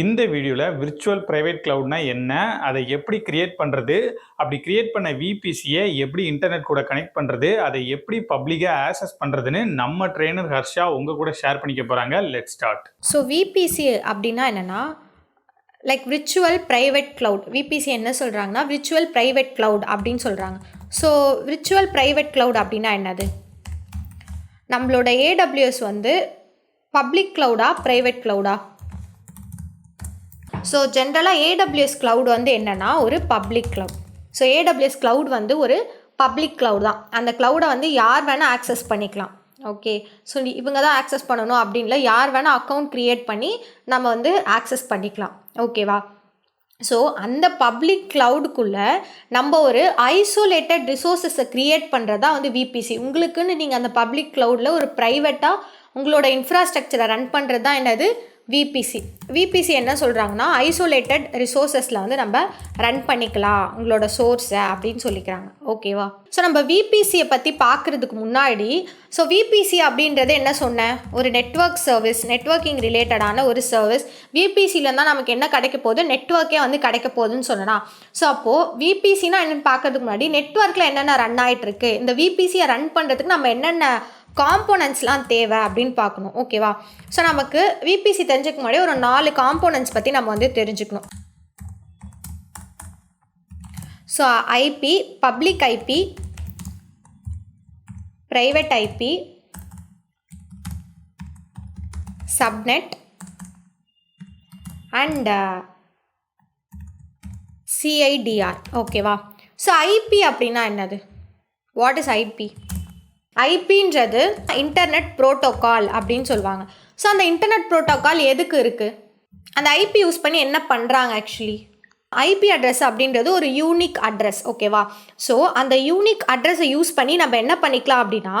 இந்த வீடியோவில் virtual private க்ளவுட்னா என்ன, அதை எப்படி கிரியேட் பண்ணுறது, அப்படி கிரியேட் பண்ண விபிசியை எப்படி இன்டர்நெட் கூட கனெக்ட் பண்ணுறது, அதை எப்படி பப்ளிக்காக ஆக்சஸ் பண்ணுறதுன்னு நம்ம ட்ரெயினர் ஹர்ஷா உங்கள் கூட ஷேர் பண்ணிக்க போகிறாங்க. Let's start. ஸோ விபிசி அப்படின்னா என்னென்னா like virtual private cloud. VBC என்ன சொல்கிறாங்கன்னா விர்ச்சுவல் ப்ரைவேட் க்ளவுட் அப்படின்னு சொல்கிறாங்க. ஸோ விர்ச்சுவல் ப்ரைவேட் க்ளவுட் அப்படின்னா என்னது? நம்மளோட ஏடபிள்யூஎஸ் வந்து பப்ளிக் க்ளவுடா ப்ரைவேட் க்ளவுடா? ஸோ ஜென்ரலாக ஏடபிள்யூஎஸ் க்ளவுட் வந்து என்னென்னா ஒரு public cloud. So AWS cloud வந்து ஒரு பப்ளிக் க்ளவுட் தான். அந்த க்ளவுடை வந்து யார் வேணால் ஆக்சஸ் பண்ணிக்கலாம். ஓகே, ஸோ இவங்க தான் ஆக்சஸ் பண்ணணும் அப்படின்ல, யார் வேணால் அக்கௌண்ட் க்ரியேட் பண்ணி நம்ம வந்து ஆக்சஸ் பண்ணிக்கலாம். ஓகேவா? ஸோ அந்த பப்ளிக் க்ளவுடுக்குள்ளே நம்ம ஒரு ஐசோலேட்டட் ரிசோர்ஸஸை க்ரியேட் பண்ணுறது தான் வந்து விபிசி. உங்களுக்குன்னு நீங்கள் அந்த பப்ளிக் க்ளவுடில் ஒரு ப்ரைவேட்டாக உங்களோட இன்ஃப்ராஸ்ட்ரக்சரை ரன் பண்ணுறது தான் என்னது விபிசி. விபிசி என்ன சொல்கிறாங்கன்னா ஐசோலேட்டட் ரிசோர்ஸஸில் வந்து நம்ம ரன் பண்ணிக்கலாம் உங்களோட சோர்ஸை அப்படின்னு சொல்லிக்கிறாங்க. ஓகேவா? ஸோ நம்ம விபிசியை பற்றி பார்க்குறதுக்கு முன்னாடி, ஸோ விபிசி அப்படின்றது என்ன சொன்னேன்? ஒரு நெட்வொர்க் சர்வீஸ், நெட்வொர்க்கிங் ரிலேட்டடான ஒரு சர்வீஸ். விபிசியில் தான் நமக்கு என்ன கிடைக்க போகுது? நெட்வொர்க்கே வந்து கிடைக்க போகுதுன்னு சொன்னா. ஸோ அப்போது விபிசினா என்னென்னு பார்க்கறதுக்கு முன்னாடி நெட்வொர்க்கில் என்னென்ன ரன் ஆகிட்டுருக்கு, இந்த விபிசியை ரன் பண்ணுறதுக்கு நம்ம என்னென்ன காம்போனன்ட்ஸ்லாம் தேவை அப்படின்னு பார்க்கணும். ஓகேவா? ஸோ நமக்கு விபிசி தெரிஞ்சுக்க முன்னாடி ஒரு 4 காம்போனன்ட்ஸ் பற்றி நம்ம வந்து தெரிஞ்சுக்கணும். So IP, public IP, private IP, subnet and CIDR. ஓகேவா? ஸோ ஐபி அப்படின்னா என்னது? What is IP? ஐபின்றது இன்டர்நெட் ப்ரோட்டோக்கால் அப்படின்னு சொல்லுவாங்க. ஸோ அந்த இன்டர்நெட் ப்ரோட்டோக்கால் எதுக்கு இருக்குது? அந்த ஐபி யூஸ் பண்ணி என்ன பண்ணுறாங்க? ஆக்சுவலி ஐபி அட்ரஸ் அப்படின்றது ஒரு யூனிக் அட்ரஸ். ஓகேவா? ஸோ அந்த யூனிக் அட்ரஸை யூஸ் பண்ணி நம்ம என்ன பண்ணிக்கலாம் அப்படின்னா,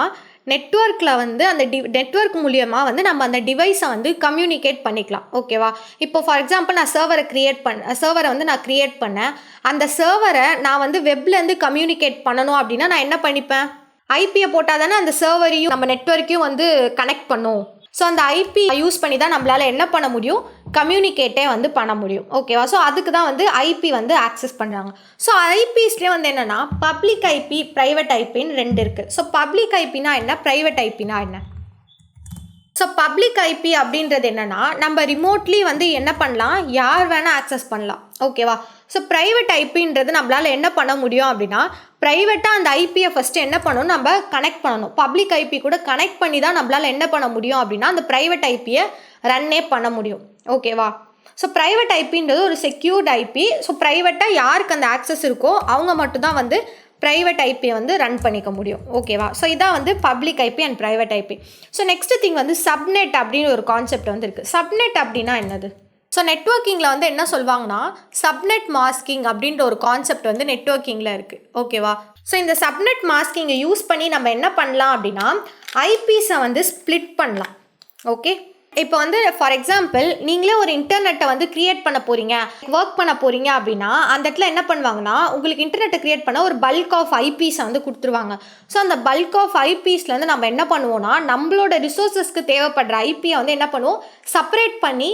நெட்வொர்க்கில் வந்து அந்த நெட்வொர்க் மூலியமாக வந்து நம்ம அந்த டிவைஸை வந்து கம்யூனிகேட் பண்ணிக்கலாம். ஓகேவா? இப்போ ஃபார் எக்ஸாம்பிள் நான் சர்வரை வந்து நான் க்ரியேட் பண்ணேன். அந்த சர்வரை நான் வந்து வெப்லேருந்து கம்யூனிகேட் பண்ணணும் அப்படின்னா நான் என்ன பண்ணிப்பேன்? ஐபியை போட்டால் தானே அந்த சர்வரையும் நம்ம நெட்வொர்க்கையும் வந்து கனெக்ட் பண்ணும். ஸோ அந்த ஐபி யூஸ் பண்ணி தான் நம்மளால் என்ன பண்ண முடியும்? கம்யூனிகேட்டே வந்து பண்ண முடியும். ஓகேவா? ஸோ அதுக்கு தான் வந்து ஐபி வந்து ஆக்சஸ் பண்ணுறாங்க. ஸோ ஐபிஸ்லேயே வந்து என்னென்னா பப்ளிக் ஐபி, ப்ரைவேட் ஐபின்னு 2 இருக்குது. ஸோ பப்ளிக் ஐபினா என்ன, ப்ரைவேட் ஐபினா என்ன? ஸோ பப்ளிக் ஐபி அப்படின்றது என்னென்னா நம்ம ரிமோட்லி வந்து என்ன பண்ணலாம், யார் வேணால் ஆக்சஸ் பண்ணலாம். ஓகேவா? ஸோ ப்ரைவேட் ஐபின்றது நம்மளால் என்ன பண்ண முடியும் அப்படின்னா, ப்ரைவேட்டாக அந்த ஐபியை ஃபஸ்ட்டு என்ன பண்ணணும், நம்ம கனெக்ட் பண்ணணும். பப்ளிக் ஐபி கூட கனெக்ட் பண்ணி தான் நம்மளால் என்ன பண்ண முடியும் அப்படின்னா அந்த ப்ரைவேட் ஐபியை ரன்னே பண்ண முடியும். ஓகேவா? ஸோ ப்ரைவேட் ஐபின்றது ஒரு செக்யூர்ட் ஐபி. ஸோ ப்ரைவேட்டாக யாருக்கு அந்த ஆக்சஸ் இருக்கோ அவங்க மட்டும்தான் வந்து ப்ரைவேட் ஐபியை வந்து ரன் பண்ணிக்க முடியும். ஓகேவா? ஸோ இதான் வந்து public IP and private IP. So next thing வந்து சப்நெட் அப்படின்னு ஒரு கான்செப்ட் வந்து இருக்குது. சப்நெட் அப்படின்னா என்னது? ஸோ நெட்வொர்க்கிங்கில் வந்து என்ன சொல்லுவாங்கன்னா சப்நெட் மாஸ்கிங் அப்படின்ற ஒரு கான்செப்ட் வந்து நெட்வொர்க்கிங்கில் இருக்குது. ஓகேவா? ஸோ இந்த சப்நெட் மாஸ்கிங்கை யூஸ் பண்ணி நம்ம என்ன பண்ணலாம் அப்படின்னா ஐபிஸை வந்து ஸ்ப்ளிட் பண்ணலாம். ஓகே, இப்போ வந்து ஃபார் எக்ஸாம்பிள் நீங்களே ஒரு இன்டர்நெட்டை வந்து க்ரியேட் பண்ண போகிறீங்க, ஒர்க் பண்ண போகிறீங்க அப்படின்னா அந்த இடத்துல என்ன பண்ணுவாங்கன்னா உங்களுக்கு இன்டர்நெட்டை க்ரியேட் பண்ண ஒரு பல்க் ஆஃப் ஐபிஸை வந்து கொடுத்துருவாங்க. ஸோ அந்த பல்க் ஆஃப் ஐபிஸ்லேருந்து நம்ம என்ன பண்ணுவோம்னா நம்மளோட ரிசோர்ஸஸ்க்கு தேவைப்படுற ஐபியை வந்து என்ன பண்ணுவோம், செப்பரேட் பண்ணி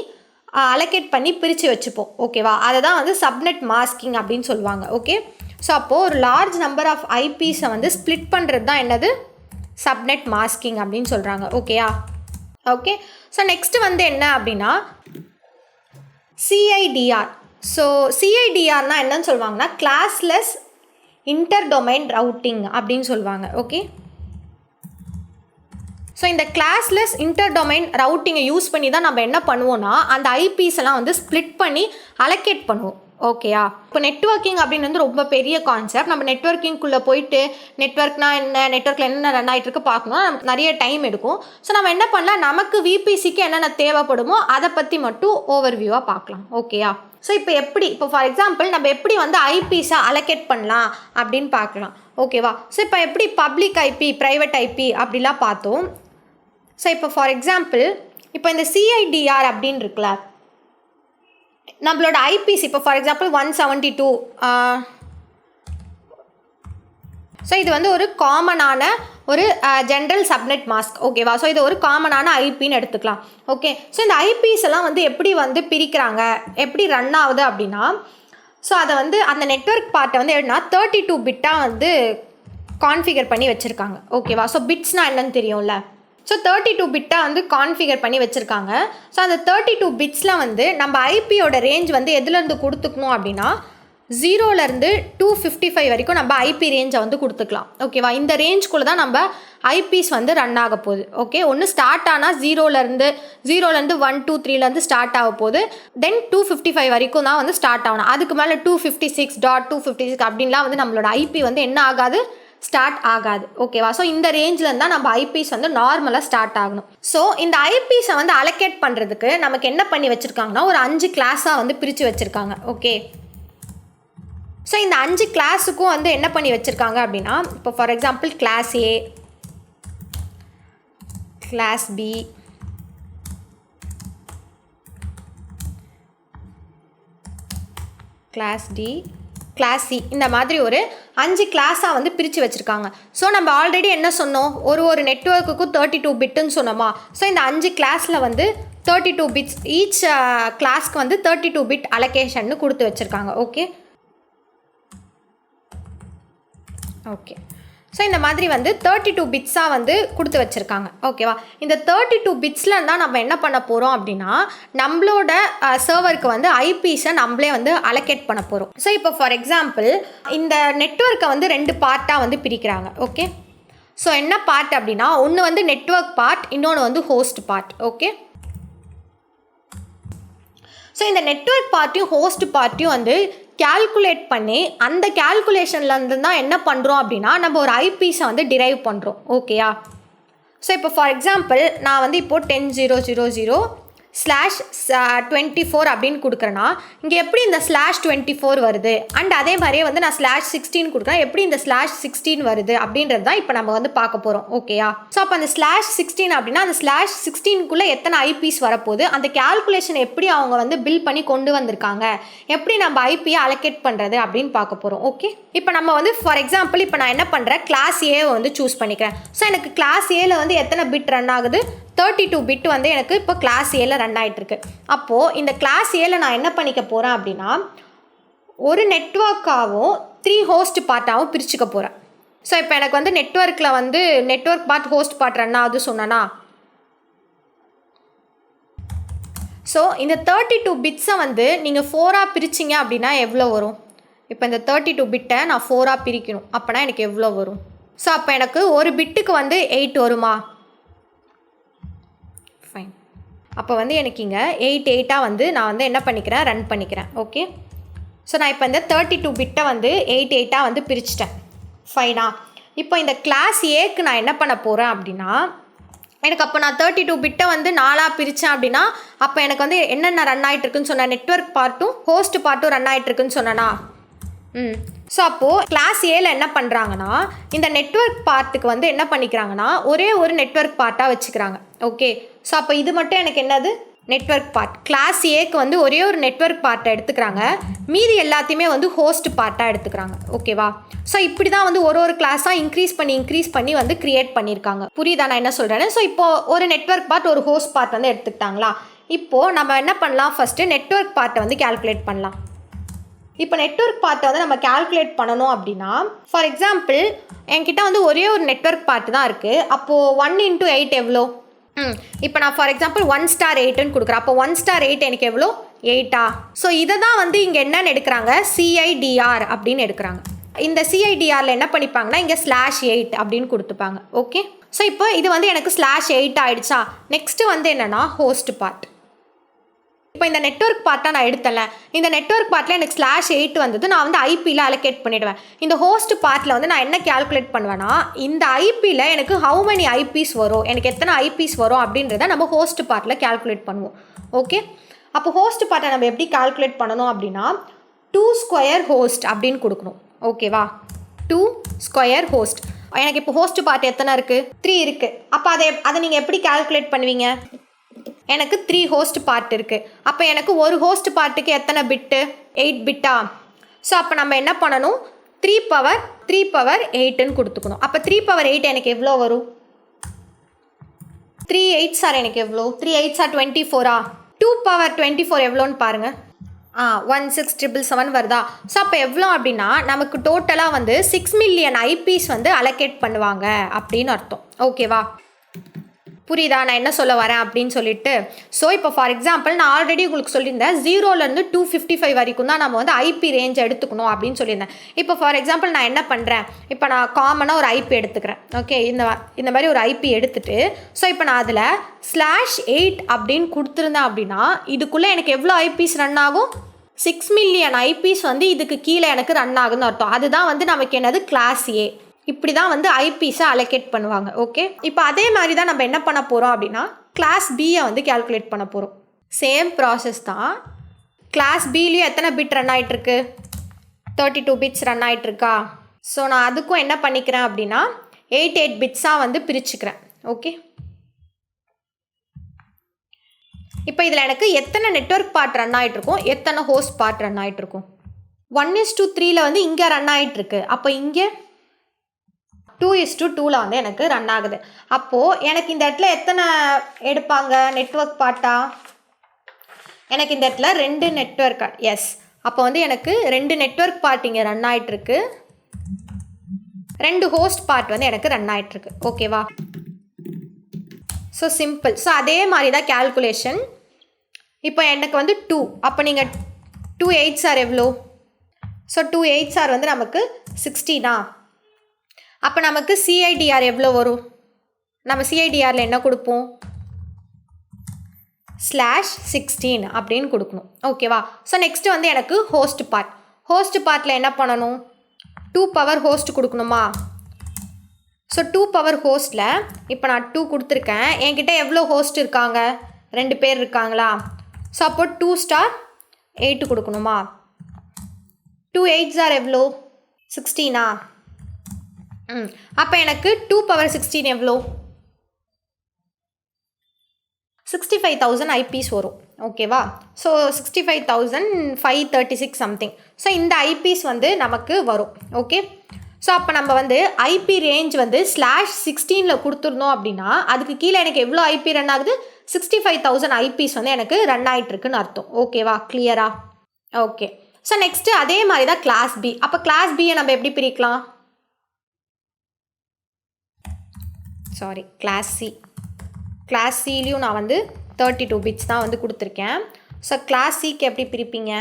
அலோகேட் பண்ணி பிரித்து வச்சுப்போம். ஓகேவா? அதை தான் வந்து சப்நெட் மாஸ்கிங் அப்படின்னு சொல்லுவாங்க. ஓகே, ஸோ அப்போது ஒரு லார்ஜ் நம்பர் ஆஃப் ஐபிஸை வந்து ஸ்ப்ளிட் பண்ணுறது தான் என்னது, சப்நெட் மாஸ்கிங் அப்படின்னு சொல்கிறாங்க. ஓகேயா? ஓகே, ஸோ நெக்ஸ்ட்டு வந்து என்ன அப்படின்னா சிஐடிஆர். ஸோ சிஐடிஆர்னால் என்னன்னு சொல்லுவாங்கன்னா கிளாஸ்லெஸ் இன்டர் டொமைன் ரவுட்டிங் அப்படின்னு சொல்லுவாங்க. ஓகே, ஸோ இந்த கிளாஸ்லெஸ் இன்டர் டொமைன் ரவுட்டிங்கை யூஸ் பண்ணி தான் நம்ம என்ன பண்ணுவோம்னா அந்த ஐபிஸ் எல்லாம் வந்து ஸ்ப்ளிட் பண்ணி அலோகேட் பண்ணுவோம். ஓகேயா? இப்போ நெட்வொர்க்கிங் அப்படின்னு வந்து ரொம்ப பெரிய கான்செப்ட். நம்ம நெட்வொர்க்கிங்குள்ளே போயிட்டு நெட்வொர்க்னா என்ன, நெட்வொர்க்கில் என்னென்ன ரன் ஆகிட்டு இருக்கு பார்க்கணும், நமக்கு நிறைய டைம் எடுக்கும். ஸோ நம்ம என்ன பண்ணலாம், நமக்கு விபிசிக்கு என்னென்ன தேவைப்படுமோ அதை பற்றி மட்டும் ஓவர்வியூவாக பார்க்கலாம். ஓகேயா? ஸோ இப்போ ஃபார் எக்ஸாம்பிள் நம்ம எப்படி வந்து ஐபிஸை அலோகேட் பண்ணலாம் அப்படின்னு பார்க்கலாம். ஓகேவா? ஸோ இப்போ எப்படி பப்ளிக் ஐபி, ப்ரைவேட் ஐபி அப்படிலாம் பார்த்தோம். ஸோ இப்போ ஃபார் எக்ஸாம்பிள் இப்போ இந்த சிஐடிஆர் அப்படின்னு இருக்குல்ல, நம்மளோட ஐபிசி இப்போ ஃபார் எக்ஸாம்பிள் 172. ஸோ இது வந்து ஒரு காமனான ஒரு ஜென்ரல் சப்நெட் மாஸ்க். ஓகேவா? ஸோ இது ஒரு காமனான ஐபின்னு எடுத்துக்கலாம். ஓகே, ஸோ இந்த ஐபிஸ் எல்லாம் வந்து எப்படி வந்து பிரிக்கிறாங்க, எப்படி ரன் ஆகுது அப்படின்னா, ஸோ அதை வந்து அந்த நெட்வொர்க் பார்ட்டை வந்து எப்படின்னா 32 பிட்டாக வந்து கான்ஃபிகர் பண்ணி வச்சுருக்காங்க. ஓகேவா? ஸோ பிட்ஸ்னால் என்னன்னு தெரியும்ல. ஸோ 32 பிட்டாக வந்து கான்ஃபிகர் பண்ணி வச்சுருக்காங்க. ஸோ அந்த 32 பிட்ஸில் வந்து நம்ம ஐபியோட ரேஞ்ச் வந்து எதுலேருந்து கொடுத்துக்கணும் அப்படின்னா 0லேருந்து 255 வரைக்கும் நம்ம ஐபி ரேஞ்சை வந்து கொடுத்துக்கலாம். ஓகேவா? இந்த ரேஞ்சுக்குள்ளே தான் நம்ம ஐபிஸ் வந்து ரன் ஆக போகுது. ஓகே, ஒன்று ஸ்டார்ட் ஆனால் 0லேருந்து 1 2 3லேருந்து ஸ்டார்ட் ஆக போகுது. தென் 255 வரைக்கும் தான் வந்து ஸ்டார்ட் ஆகணும். அதுக்கு மேலே 256.256 அப்படின்லாம் வந்து நம்மளோட ஐபி வந்து என்ன ஆகாது, ஸ்டார்ட் ஆகாது. ஓகேவா? ஸோ இந்த ரேஞ்சில் இருந்தால் நம்ம ஐபிஸ் வந்து நார்மலாக ஸ்டார்ட் ஆகணும். ஸோ இந்த ஐபிஸை வந்து அலோகேட் பண்ணுறதுக்கு நமக்கு என்ன பண்ணி வச்சுருக்காங்கன்னா ஒரு 5 கிளாஸாக வந்து பிரித்து வச்சுருக்காங்க. ஓகே, ஸோ இந்த 5 கிளாஸுக்கும் வந்து என்ன பண்ணி வச்சுருக்காங்க அப்படின்னா, இப்போ for example class A, class B, class D, class C, இந்த மாதிரி ஒரு 5 கிளாஸாக வந்து பிரித்து வச்சுருக்காங்க. ஸோ நம்ம ஆல்ரெடி என்ன சொன்னோம், ஒரு நெட்வொர்க்குக்கும் 32 பிட்டுன்னு சொன்னோமா. ஸோ இந்த 5 கிளாஸில் வந்து 32 பிட்ஸ், ஈச் கிளாஸ்க்கு வந்து 32 பிட் அலோகேஷன்னு கொடுத்து வச்சுருக்காங்க. ஓகே ஓகே ஸோ இந்த மாதிரி வந்து 32 பிட்ஸாக வந்து கொடுத்து வச்சுருக்காங்க. ஓகேவா? இந்த 32 பிட்ஸில் தான் நம்ம என்ன பண்ண போகிறோம் அப்படின்னா, நம்மளோட சர்வருக்கு வந்து ஐபிஸை நம்மளே வந்து அலோகேட் பண்ண போகிறோம். ஸோ இப்போ ஃபார் எக்ஸாம்பிள் இந்த நெட்வொர்க்கை வந்து 2 பார்ட்டாக வந்து பிரிக்கிறாங்க. ஓகே, ஸோ என்ன பார்ட் அப்படின்னா, ஒன்று வந்து நெட்வொர்க் பார்ட், இன்னொன்று வந்து ஹோஸ்ட் பார்ட். ஓகே, ஸோ இந்த நெட்வொர்க் பார்ட்டியும் ஹோஸ்ட் பார்ட்டியும் வந்து கேல்குலேட் பண்ணி அந்த கேல்குலேஷன்லேருந்து தான் என்ன பண்ணுறோம் அப்படின்னா நம்ம ஒரு ஐபிஸை வந்து டிரைவ் பண்ணுறோம். ஓகேயா? ஸோ இப்போ ஃபார் எக்ஸாம்பிள் நான் வந்து இப்போது 10.0.0/24 அப்படின்னு கொடுக்குறேன்னா இங்கே எப்படி இந்த /24 வருது, அண்ட் அதே மாதிரியே வந்து நான் /16 கொடுக்குறேன், எப்படி இந்த /16 வருது அப்படின்றது தான் இப்போ நம்ம வந்து பார்க்க போகிறோம். ஓகேயா? ஸோ அப்போ அந்த /16 அப்படின்னா அந்த /16க்குள்ளே எத்தனை ஐபிஸ் வரப்போகுது, அந்த கேல்குலேஷன் எப்படி அவங்க வந்து பில் பண்ணி கொண்டு வந்திருக்காங்க, எப்படி நம்ம ஐபியை அலோகேட் பண்ணுறது அப்படின்னு பார்க்க போகிறோம். ஓகே, இப்போ நம்ம வந்து ஃபார் எக்ஸாம்பிள் இப்போ நான் என்ன பண்ணுறேன், கிளாஸ் ஏவை வந்து சூஸ் பண்ணிக்கிறேன். ஸோ எனக்கு கிளாஸ் ஏல வந்து எத்தனை பிட் ரன் ஆகுது, 32 பிட் வந்து எனக்கு இப்போ கிளாஸ் ஏல ரன் ஆகிட்டுருக்கு. அப்போது இந்த கிளாஸ் ஏல நான் என்ன பண்ணிக்க போகிறேன் அப்படின்னா ஒரு நெட்வொர்க்காகவும் 3 ஹோஸ்ட் பார்ட்டாகவும் பிரிச்சுக்க போகிறேன். ஸோ இப்போ எனக்கு வந்து நெட்வொர்க்கில் வந்து network part host part run ஆகுது சொன்னேன்னா, ஸோ இந்த 32 பிட்ஸை வந்து நீங்கள் 4ஆக பிரிச்சிங்க அப்படின்னா எவ்வளோ வரும், இப்போ இந்த 32 பிட்டை நான் 4ஆக பிரிக்கணும் அப்போனா எனக்கு எவ்வளோ வரும். ஸோ அப்போ எனக்கு ஒரு பிட்டுக்கு வந்து 8 வருமா, ஃபைன். அப்போ வந்து எனக்கு இங்கே 8 வந்து நான் வந்து என்ன பண்ணிக்கிறேன், ரன் பண்ணிக்கிறேன். ஓகே, ஸோ நான் இப்போ இந்த 32 பிட்டை வந்து 8 வந்து பிரிச்சிட்டேன். ஃபைனா? இப்போ இந்த கிளாஸ் ஏக்கு நான் என்ன பண்ண போகிறேன் அப்படின்னா, எனக்கு அப்போ நான் 32 பிட்டை வந்து 4ஆக பிரித்தேன் அப்படின்னா அப்போ எனக்கு வந்து என்னென்ன ரன் ஆகிட்டுருக்குன்னு சொன்னேன், நெட்வொர்க் பார்ட்டும் ஹோஸ்ட் பார்ட்டும் ரன் ஆகிட்டுருக்குன்னு சொன்னேன்னா. ஸோ அப்போது கிளாஸ் ஏல என்ன பண்ணுறாங்கன்னா இந்த நெட்வொர்க் பார்ட்டுக்கு வந்து என்ன பண்ணிக்கிறாங்கன்னா ஒரே ஒரு நெட்வொர்க் பார்ட்டாக வச்சுக்கிறாங்க. ஓகே, ஸோ அப்போ இது மட்டும் எனக்கு என்னது, நெட்வொர்க் பார்ட். கிளாஸ் ஏக்கு வந்து ஒரே ஒரு நெட்வொர்க் பார்ட்டை எடுத்துக்கிறாங்க, மீதி எல்லாத்தையுமே வந்து ஹோஸ்ட் பார்ட்டாக எடுத்துக்கிறாங்க. ஓகேவா? ஸோ இப்படி தான் வந்து ஒரு கிளாஸாக இன்க்ரீஸ் பண்ணி வந்து க்ரியேட் பண்ணியிருக்காங்க. புரியுதா நான் என்ன சொல்கிறேன்னு? ஸோ இப்போது ஒரு நெட்வொர்க் பார்ட் ஒரு ஹோஸ்ட் பார்ட் வந்து எடுத்துக்கிட்டாங்களா. இப்போது நம்ம என்ன பண்ணலாம், ஃபஸ்ட்டு நெட்வொர்க் பார்ட்டை வந்து கேல்குலேட் பண்ணலாம். இப்போ நெட்வொர்க் பார்ட்டை வந்து நம்ம கேல்குலேட் பண்ணணும் அப்படின்னா ஃபார் எக்ஸாம்பிள் என்கிட்ட வந்து ஒரே ஒரு நெட்வொர்க் பார்ட்டு தான் இருக்குது. அப்போது 1 × 8 எவ்வளோ, இப்போ நான் ஃபார் எக்ஸாம்பிள் 1*8ன்னு கொடுக்குறேன். அப்போ 1*8 எனக்கு எவ்வளோ, 8. ஸோ இதை தான் வந்து இங்கே என்னென்னு எடுக்கிறாங்க, CIDR அப்படின்னு எடுக்கிறாங்க. இந்த CIDRல என்ன பண்ணிப்பாங்கன்னா இங்கே /8 அப்படின்னு கொடுத்துப்பாங்க. ஓகே, ஸோ இப்போ இது வந்து எனக்கு /8 ஆகிடுச்சா. நெக்ஸ்ட்டு வந்து என்னென்னா ஹோஸ்ட் பார்ட். இப்போ இந்த நெட்வொர்க் பார்ட்டாக நான் எடுத்தல, இந்த நெட்வொர்க் பார்ட்டில் எனக்கு /8 வந்தது, நான் வந்து ஐபியில் அலோகேட் பண்ணிவிடுவேன். இந்த ஹோஸ்ட் பார்ட்டில் வந்து நான் என்ன கேல்குலேட் பண்ணுவேன்னா இந்த ஐபியில் எனக்கு ஹவு மெனி ஐபிஸ் வரும், எனக்கு எத்தனை ஐபிஸ் வரும் அப்படின்றத நம்ம ஹோஸ்ட் பார்ட்டில் கேல்குலேட் பண்ணுவோம். ஓகே, அப்போ ஹோஸ்ட் பார்ட்டை நம்ம எப்படி கேல்குலேட் பண்ணணும் அப்படின்னா 2² ஹோஸ்ட் அப்படின்னு கொடுக்கணும். ஓகேவா, 2² ஹோஸ்ட். எனக்கு இப்போ ஹோஸ்ட் பார்ட் எத்தனை இருக்குது, 3 இருக்குது. அப்போ அதை நீங்கள் எப்படி கேல்குலேட் பண்ணுவீங்க, எனக்கு 3 ஹோஸ்ட் பார்ட் இருக்குது. அப்போ எனக்கு ஒரு ஹோஸ்ட் பார்ட்டுக்கு எத்தனை பிட்டு, 8 பிட்டா. ஸோ அப்போ நம்ம என்ன பண்ணணும், 3 பவர் 8ன்னு கொடுத்துக்கணும். அப்போ 3 பவர் 8 எனக்கு எவ்வளோ வரும்? 3 8s ஆர் எனக்கு எவ்வளோ? 3 8s ஆர் 24ஆ? 2 பவர் 24 எவ்வளோன்னு பாருங்கள். 16,777 வருதா? ஸோ அப்போ எவ்வளோ அப்படின்னா நமக்கு டோட்டலாக வந்து 6 மில்லியன் ஐபிஸ் வந்து அலோகேட் பண்ணுவாங்க அப்படின்னு அர்த்தம். ஓகேவா? புரியுதா நான் என்ன சொல்ல வரேன் அப்படின்னு சொல்லிட்டு? ஸோ இப்போ ஃபார் எக்ஸாம்பிள் நான் ஆல்ரெடி உங்களுக்கு சொல்லியிருந்தேன் 0லேருந்து 255 வரைக்கும் தான் நம்ம வந்து ஐபி ரேஞ்ச் எடுத்துக்கணும் அப்படின்னு சொல்லியிருந்தேன். இப்போ ஃபார் எக்ஸாம்பிள் நான் என்ன பண்ணுறேன், இப்போ நான் காமனாக ஒரு ஐபி எடுத்துக்கிறேன். ஓகே, இந்த மாதிரி ஒரு ஐபி எடுத்துகிட்டு ஸோ இப்போ நான் அதில் /8 அப்படின்னு கொடுத்துருந்தேன் அப்படின்னா இதுக்குள்ளே எனக்கு எவ்வளோ ஐபிஸ் ரன் ஆகும்? 6 மில்லியன் ஐபிஸ் வந்து இதுக்கு கீழே எனக்கு ரன் ஆகுதுன்னு அர்த்தம். அதுதான் வந்து நமக்கு என்னது கிளாஸ் ஏ. இப்படி தான் வந்து ஐபிஸை அலோகேட் பண்ணுவாங்க. ஓகே, இப்போ அதே மாதிரி தான் நம்ம என்ன பண்ண போகிறோம் அப்படின்னா கிளாஸ் பியை வந்து கேல்குலேட் பண்ண போகிறோம். சேம் ப்ராசஸ் தான். கிளாஸ் பிலையும் எத்தனை பிட் ரன் ஆகிட்டுருக்கு? 32 பிட்ஸ் ரன் ஆகிட்டுருக்கா? ஸோ நான் அதுக்கும் என்ன பண்ணிக்கிறேன் அப்படின்னா 8 பிட்ஸாக வந்து பிரிச்சுக்கிறேன். ஓகே, இப்போ இதில் எனக்கு எத்தனை நெட்வொர்க் பார்ட் ரன் ஆகிட்ருக்கும், எத்தனை ஹோஸ்ட் பார்ட் ரன் ஆகிட்ருக்கும்? 1:3 வந்து இங்கே ரன் ஆகிட்டுருக்கு. அப்போ இங்கே 2:2 வந்து எனக்கு ரன் ஆகுது. அப்போது எனக்கு இந்த இடத்துல எத்தனை எடுப்பாங்க நெட்வொர்க் பார்ட்டா? எனக்கு இந்த இடத்துல 2 நெட்வொர்க். எஸ், அப்போ வந்து எனக்கு 2 நெட்வொர்க் பார்ட் இங்கே ரன் ஆகிட்டுருக்கு, 2 ஹோஸ்ட் பார்ட் வந்து எனக்கு ரன் ஆகிட்டுருக்கு. ஓகேவா? So simple. ஸோ அதே மாதிரி தான் கேல்குலேஷன். இப்போ எனக்கு வந்து 2, அப்போ நீங்கள் 2 8s ஆர் எவ்வளோ? ஸோ 2 8s ஆர் வந்து நமக்கு 16. அப்போ நமக்கு சிஐடிஆர் எவ்வளோ வரும்? நம்ம சிஐடிஆரில் என்ன கொடுப்போம்? /16 அப்படின்னு கொடுக்கணும். ஓகேவா? ஸோ நெக்ஸ்ட்டு வந்து எனக்கு ஹோஸ்ட் பார்ட். ஹோஸ்ட் பார்ட்டில் என்ன பண்ணணும்? 2 பவர் ஹோஸ்ட் கொடுக்கணுமா? ஸோ 2 பவர் ஹோஸ்ட்டில் இப்போ நான் 2 கொடுத்துருக்கேன். என்கிட்ட எவ்வளோ ஹோஸ்ட் இருக்காங்க? 2 பேர் இருக்காங்களா? ஸோ அப்போ 2/8 கொடுக்கணுமா? 2 8s ஆர் எவ்வளோ? 16. அப்போ எனக்கு 2 பவர் 16 எவ்வளோ? 65,000 ஐபிஸ் வரும். ஓகேவா? So 65,536 something. ஸோ இந்த ஐபிஸ் வந்து நமக்கு வரும். ஓகே, ஸோ அப்போ நம்ம வந்து ஐபி ரேஞ்ச் வந்து /16 கொடுத்துருந்தோம் அப்படின்னா அதுக்கு கீழே எனக்கு எவ்வளோ ஐபி ரன் ஆகுது? 65,000 ஐபிஸ் வந்து எனக்கு ரன் ஆகிட்டுருக்குன்னு அர்த்தம். ஓகேவா? கிளியரா? ஓகே, ஸோ நெக்ஸ்ட்டு அதே மாதிரி தான் கிளாஸ் பி. அப்போ கிளாஸ் பியை நம்ம எப்படி பிரிக்கலாம்? Sorry, class C. கிளாஸ் சிலையும் நான் வந்து 32 பிட்ஸ் தான் வந்து கொடுத்துருக்கேன். ஸோ கிளாஸ் சிக்கு எப்படி பிரிப்பீங்க?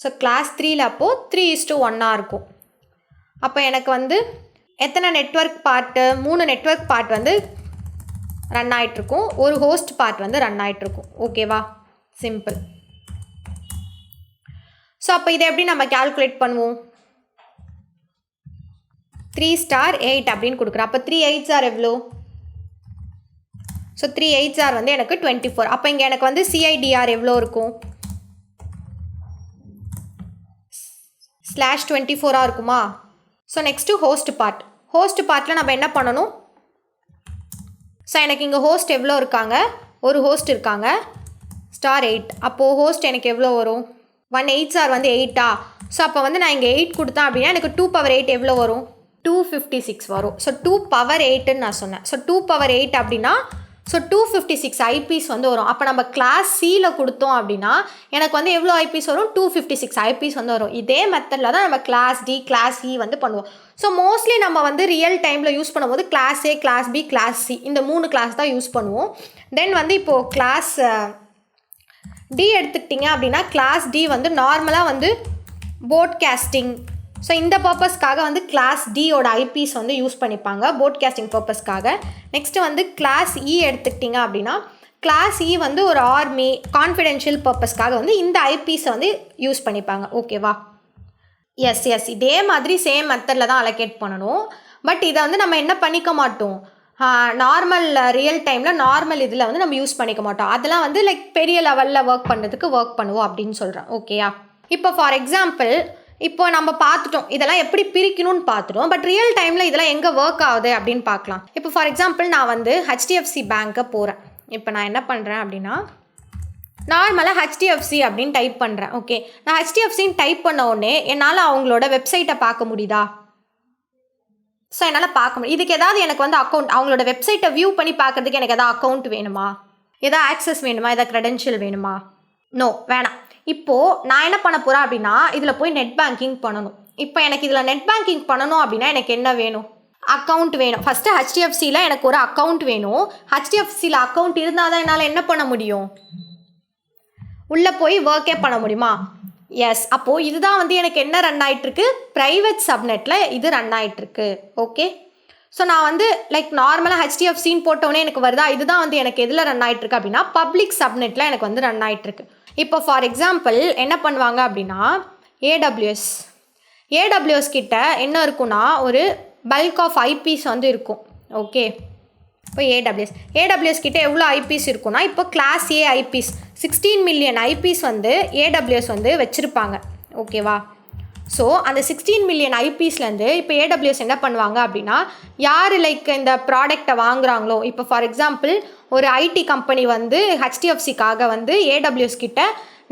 ஸோ கிளாஸ் 3ல் அப்போது 3:1 இருக்கும். அப்போ எனக்கு வந்து எத்தனை நெட்வொர்க் பார்ட்டு? 3 நெட்வொர்க் பார்ட் வந்து ரன் ஆகிட்ருக்கும், ஒரு ஹோஸ்ட் பார்ட் வந்து ரன் ஆகிட்ருக்கும். ஓகேவா? சிம்பிள். ஸோ அப்போ இதை எப்படி நம்ம கேல்குலேட் பண்ணுவோம்? 3/8 அப்படின்னு கொடுக்குறேன். அப்போ 3 8s ஆர் எவ்வளோ? ஸோ 3 8s ஆர் வந்து எனக்கு 24. அப்போ இங்கே எனக்கு வந்து சிஐடிஆர் எவ்வளோ இருக்கும்? /24 இருக்குமா? So next host part. Host பார்ட்டில் நம்ம என்ன பண்ணணும்? ஸோ எனக்கு இங்கே ஹோஸ்ட் எவ்வளோ இருக்காங்க? ஒரு ஹோஸ்ட் இருக்காங்க *8. அப்போது ஹோஸ்ட் எனக்கு எவ்வளோ வரும்? 1 8s ஆர் வந்து 8. ஸோ அப்போ வந்து நான் இங்கே 8 கொடுத்தேன் அப்படின்னா எனக்கு 2 பவர் 8 எவ்வளோ வரும்? 256 வரும். ஸோ 2 பவர் 8ன்னு நான் சொன்னேன். ஸோ 2 பவர் 8 அப்படின்னா ஸோ 256 ஐபிஸ் வந்து வரும். அப்போ நம்ம கிளாஸ் சியில் கொடுத்தோம் அப்படின்னா எனக்கு வந்து எவ்வளோ ஐபிஸ் வரும்? 256 ஐபிஸ் வந்து வரும். இதே மெத்தடில் தான் நம்ம கிளாஸ் டி, கிளாஸ் இ வந்து பண்ணுவோம். ஸோ மோஸ்ட்லி நம்ம வந்து ரியல் டைமில் யூஸ் பண்ணும்போது class A, class B, class C இந்த 3 கிளாஸ் தான் யூஸ் பண்ணுவோம். தென் வந்து இப்போது கிளாஸ் டி எடுத்துக்கிட்டிங்க அப்படின்னா கிளாஸ் டி வந்து நார்மலாக வந்து போட்காஸ்டிங், ஸோ இந்த பர்பஸ்க்காக வந்து கிளாஸ் டியோட ஐபிஸ் வந்து யூஸ் பண்ணிப்பாங்க போட்காஸ்டிங் பர்பஸ்க்காக. நெக்ஸ்ட்டு வந்து கிளாஸ் இ எடுத்துக்கிட்டிங்க அப்படின்னா கிளாஸ் இ வந்து ஒரு ஆர்மி கான்ஃபிடென்ஷியல் பர்பஸ்க்காக வந்து இந்த ஐபிஸை வந்து யூஸ் பண்ணிப்பாங்க. ஓகேவா? எஸ், இதே மாதிரி சேம் மெத்தடில் தான் அலோகேட் பண்ணணும். பட் இதை வந்து நம்ம என்ன பண்ணிக்க மாட்டோம், நார்மல் ரியல் டைமில் நார்மல் இதில் வந்து நம்ம யூஸ் பண்ணிக்க மாட்டோம். அதெல்லாம் வந்து லைக் பெரிய லெவலில் ஒர்க் பண்ணுறதுக்கு ஒர்க் பண்ணுவோம் அப்படின்னு சொல்கிறேன். ஓகேயா? இப்போ ஃபார் எக்ஸாம்பிள் இப்போ நம்ம பார்த்துட்டோம் இதெல்லாம் எப்படி பிரிக்கணும்னு பார்த்துட்டோம். பட் ரியல் டைமில் இதெல்லாம் எங்கே ஒர்க் ஆகுது அப்படின்னு பார்க்கலாம். இப்போ ஃபார் எக்ஸாம்பிள் நான் வந்து HDFC பேங்க்கை போகிறேன். இப்போ நான் என்ன பண்ணுறேன் அப்படின்னா நார்மலாக ஹெச்டிஎஃப்சி அப்படின்னு டைப் பண்ணுறேன். ஓகே, நான் ஹெச்டிஎஃப்சின்னு டைப் பண்ண உடனே என்னால் அவங்களோட வெப்சைட்டை பார்க்க முடியுதா? ஸோ என்னால் பார்க்க முடியும். இதுக்கு ஏதாவது எனக்கு வந்து அக்கௌண்ட், அவங்களோட வெப்சைட்டை வியூ பண்ணி பார்க்குறதுக்கு எனக்கு எதாவது அக்கௌண்ட் வேணுமா? எதாவது ஆக்சஸ் வேணுமா? எதாவது க்ரெடென்ஷியல் வேணுமா? நோ, வேணாம். இப்போது நான் என்ன பண்ண போகிறேன் அப்படின்னா, இதில் போய் நெட் பேங்கிங் பண்ணணும். இப்போ எனக்கு இதில் நெட் பேங்கிங் பண்ணணும் அப்படின்னா எனக்கு என்ன வேணும்? அக்கௌண்ட் வேணும். ஃபஸ்ட்டு ஹெச்டிஎஃப்சியில் எனக்கு ஒரு அக்கௌண்ட் வேணும். ஹெச்டிஎஃப்சியில் அக்கௌண்ட் இருந்தால் தான் என்னால் என்ன பண்ண முடியும்? உள்ளே போய் ஒர்க்கே பண்ண முடியுமா? எஸ். அப்போது இதுதான் வந்து எனக்கு என்ன ரன் ஆகிட்டுருக்கு? ப்ரைவேட் சப்நெட்டில் இது ரன் ஆகிட்டுருக்கு. ஓகே, ஸோ நான் வந்து லைக் நார்மலாக ஹெச்டிஎஃப்சின்னு போட்டோன்னே எனக்கு வருதா? இதுதான் வந்து எனக்கு எதில் ரன் ஆகிட்டுருக்கு அப்படின்னா பப்ளிக் சப்நெட்டில் எனக்கு வந்து ரன் ஆகிட்டுருக்கு. இப்போ ஃபார் எக்ஸாம்பிள் என்ன பண்ணுவாங்க அப்படின்னா, ஏடபிள்யூஎஸ் கிட்ட என்ன இருக்குன்னா ஒரு பல்க் ஆஃப் ஐபிஸ் வந்து இருக்கும். ஓகே, இப்போ ஏடபிள்யூஎஸ் கிட்ட எவ்வளோ ஐபிஸ் இருக்குன்னா, இப்போ கிளாஸ் ஏ ஐபிஸ் 16 மில்லியன் ஐபிஸ் வந்து ஏடபிள்யூஎஸ் வந்து வச்சுருப்பாங்க. ஓகேவா? ஸோ அந்த 16 மில்லியன் ஐபிஸ்லேருந்து இப்போ ஏடபிள்யூஎஸ் என்ன பண்ணுவாங்க அப்படின்னா, யார் லைக் இந்த ப்ராடக்டை வாங்குறாங்களோ, இப்போ ஃபார் எக்ஸாம்பிள் ஒரு ஐடி கம்பெனி வந்து ஹெச்டிஎஃப்சிக்காக வந்து ஏடபிள்யூஎஸ் கிட்ட